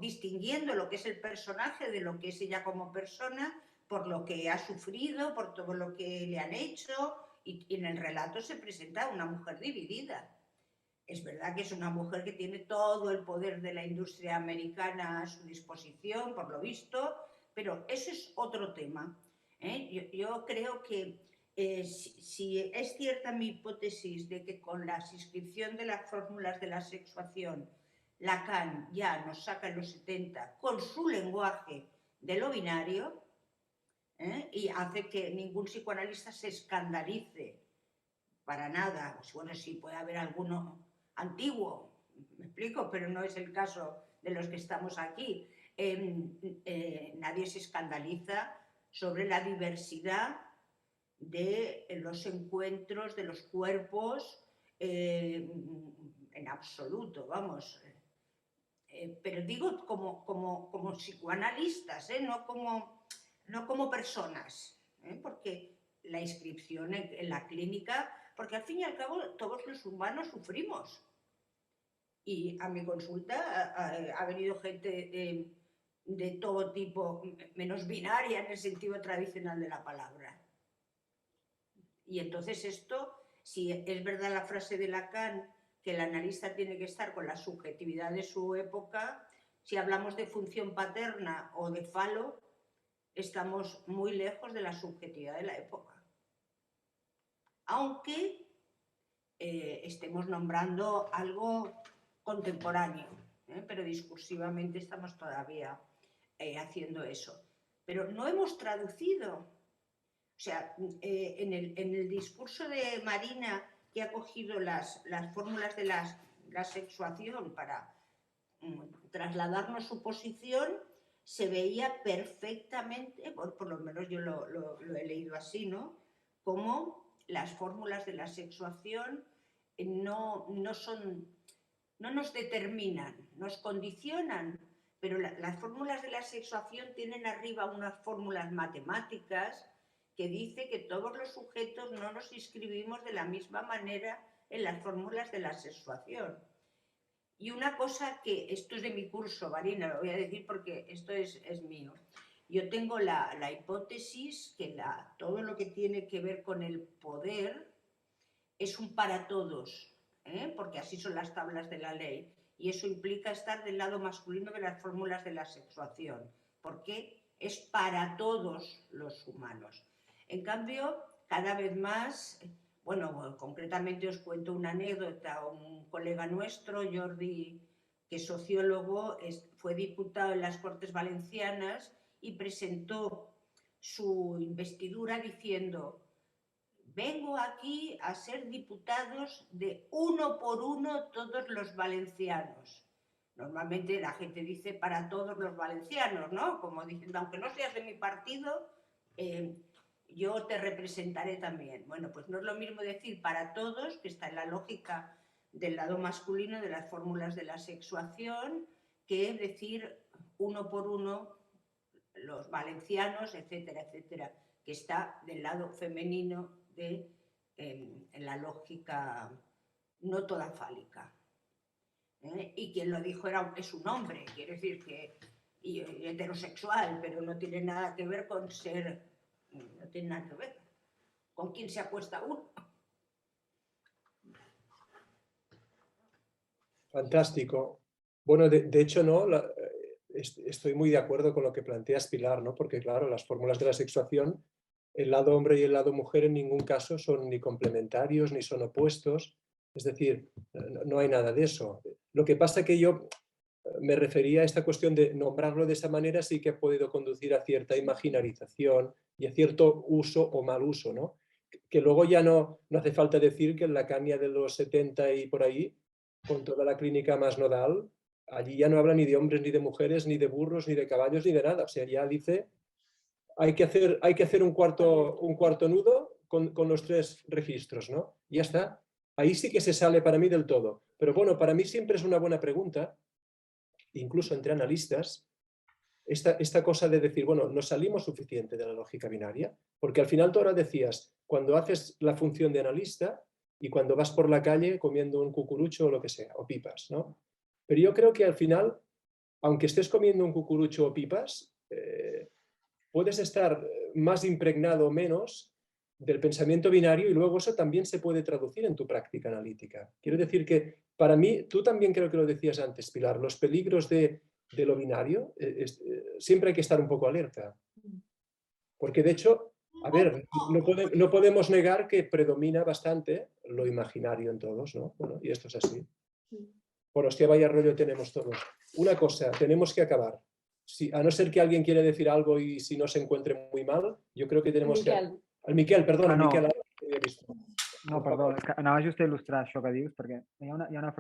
Speaker 6: distinguiendo lo que es el personaje de lo que es ella como persona, por lo que ha sufrido, por todo lo que le han hecho, y en el relato se presenta una mujer dividida. Es verdad que es una mujer que tiene todo el poder de la industria americana a su disposición, por lo visto, pero eso es otro tema. Yo creo que si es cierta mi hipótesis de que con la inscripción de las fórmulas de la sexuación, Lacan ya nos saca en los 70 con su lenguaje de lo binario, y hace que ningún psicoanalista se escandalice para nada. Pues bueno, sí, puede haber alguno antiguo, me explico, pero no es el caso de los que estamos aquí. Nadie se escandaliza sobre la diversidad de los encuentros, de los cuerpos, en absoluto, vamos. Pero digo como psicoanalistas, no como personas, porque la inscripción en la clínica, porque al fin y al cabo todos los humanos sufrimos. Y a mi consulta ha venido gente de todo tipo, menos binaria en el sentido tradicional de la palabra. Y entonces esto, si es verdad la frase de Lacan, que el analista tiene que estar con la subjetividad de su época, si hablamos de función paterna o de falo, estamos muy lejos de la subjetividad de la época. Aunque estemos nombrando algo contemporáneo, pero discursivamente estamos todavía haciendo eso. Pero no hemos traducido. O sea, en el discurso de Marina, que ha cogido las fórmulas de la sexuación para trasladarnos su posición, se veía perfectamente, por lo menos yo lo he leído así, ¿no? Como las fórmulas de la sexuación no nos determinan, nos condicionan, pero las fórmulas de la sexuación tienen arriba unas fórmulas matemáticas que dice que todos los sujetos no nos inscribimos de la misma manera en las fórmulas de la sexuación. Y una cosa que, esto es de mi curso, Marina, lo voy a decir porque esto es mío. Yo tengo la hipótesis que todo lo que tiene que ver con el poder es un para todos, porque así son las tablas de la ley. Y eso implica estar del lado masculino de las fórmulas de la sexuación, porque es para todos los humanos. En cambio, cada vez más Bueno, concretamente os cuento una anécdota. Un colega nuestro, Jordi, que es sociólogo, fue diputado en las Cortes Valencianas y presentó su investidura diciendo: vengo aquí a ser diputados de uno por uno todos los valencianos. Normalmente la gente dice para todos los valencianos, ¿no? Como diciendo, aunque no seas de mi partido, yo te representaré también. Bueno, pues no es lo mismo decir para todos, que está en la lógica del lado masculino de las fórmulas de la sexuación, que decir uno por uno los valencianos, etcétera, etcétera, que está del lado femenino en la lógica no toda fálica. Y quien lo dijo es un hombre, quiere decir que heterosexual, pero no tiene nada que ver con ser, no tiene nada que ver con quién se acuesta uno.
Speaker 3: Fantástico. Bueno, de hecho, ¿no? Estoy muy de acuerdo con lo que planteas, Pilar, ¿no? Porque, claro, las fórmulas de la sexuación, el lado hombre y el lado mujer en ningún caso son ni complementarios ni son opuestos. Es decir, no hay nada de eso. Lo que pasa que yo me refería a esta cuestión de nombrarlo de esa manera, sí que ha podido conducir a cierta imaginarización y a cierto uso o mal uso, ¿no? Que luego ya no hace falta decir que en la Caña de los 70 y por ahí, con toda la clínica más nodal, allí ya no habla ni de hombres, ni de mujeres, ni de burros, ni de caballos, ni de nada. O sea, ya dice, hay que hacer un cuarto nudo con los 3 registros, ¿no? Y ya está. Ahí sí que se sale para mí del todo. Pero bueno, para mí siempre es una buena pregunta, incluso entre analistas, esta cosa de decir, bueno, ¿nos salimos suficiente de la lógica binaria? Porque al final tú ahora decías, cuando haces la función de analista y cuando vas por la calle comiendo un cucurucho o lo que sea, o pipas, ¿no? Pero yo creo que al final, aunque estés comiendo un cucurucho o pipas, puedes estar más impregnado o menos del pensamiento binario y luego eso también se puede traducir en tu práctica analítica. Quiero decir que para mí, tú también creo que lo decías antes, Pilar, los peligros de lo binario, siempre hay que estar un poco alerta. Porque de hecho, a ver, no podemos negar que predomina bastante lo imaginario en todos, ¿no? Bueno, y esto es así. Por hostia, vaya rollo tenemos todos. Una cosa, tenemos que acabar. A no ser que alguien quiera decir algo y si no se encuentre muy mal, yo creo que tenemos que... Al Miquel, perdona,
Speaker 7: no.
Speaker 3: Miquel.
Speaker 7: No, perdó, és que anava just a il·lustrar això que dius, perquè hay una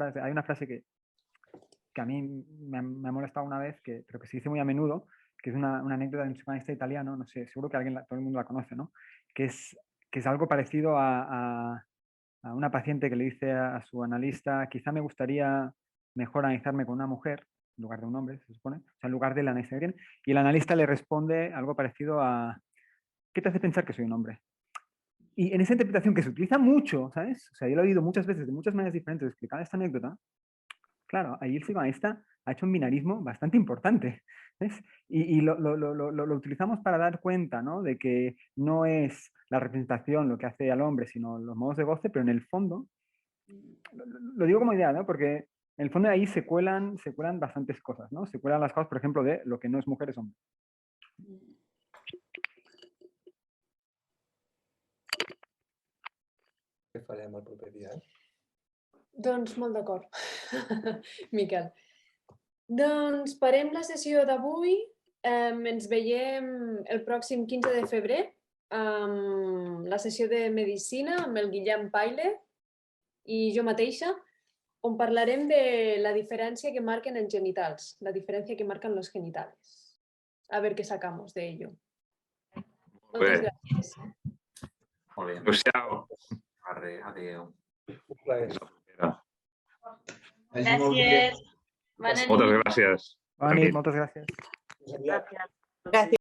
Speaker 7: frase que a mí me ha molestado una vez, pero que se dice muy a menudo, que es una anécdota de un psicoanalista italiano, no sé, seguro que todo el mundo la conoce, ¿no? Que es algo parecido a una paciente que le dice a su analista, quizá me gustaría mejor analizarme con una mujer, en lugar de un hombre, se supone, o sea, en lugar de la analizar bien, y el analista le responde algo parecido a, ¿qué te hace pensar que soy un hombre? Y en esa interpretación que se utiliza mucho, ¿sabes? O sea, yo lo he oído muchas veces de muchas maneras diferentes de explicar esta anécdota. Claro, ahí el psicoanalista ha hecho un binarismo bastante importante, ¿ves? Y lo utilizamos para dar cuenta, ¿no? De que no es la representación lo que hace al hombre, sino los modos de goce, pero en el fondo, lo digo como idea, ¿no? Porque en el fondo ahí se cuelan bastantes cosas, ¿no? Se cuelan las cosas, por ejemplo, de lo que no es mujer es hombre.
Speaker 3: Que farem el proper dia,
Speaker 1: Doncs molt d'acord, Miquel. Doncs parem la sessió d'avui. Ens veiem el pròxim 15 de febrer amb la sessió de Medicina amb el Guillem Paille i jo mateixa, on parlarem de la diferència que marquen els genitals, la diferència que marcan los genitales. A ver qué sacamos de ello. Moltes gràcies.
Speaker 4: Molt bé.
Speaker 8: Adéu-siau.
Speaker 4: Adéu.
Speaker 3: Un plaer.
Speaker 2: Gràcies. Bona nit.
Speaker 8: Moltes gràcies.
Speaker 7: Bona nit, moltes gràcies.
Speaker 3: Fins aviat.
Speaker 2: Gràcies.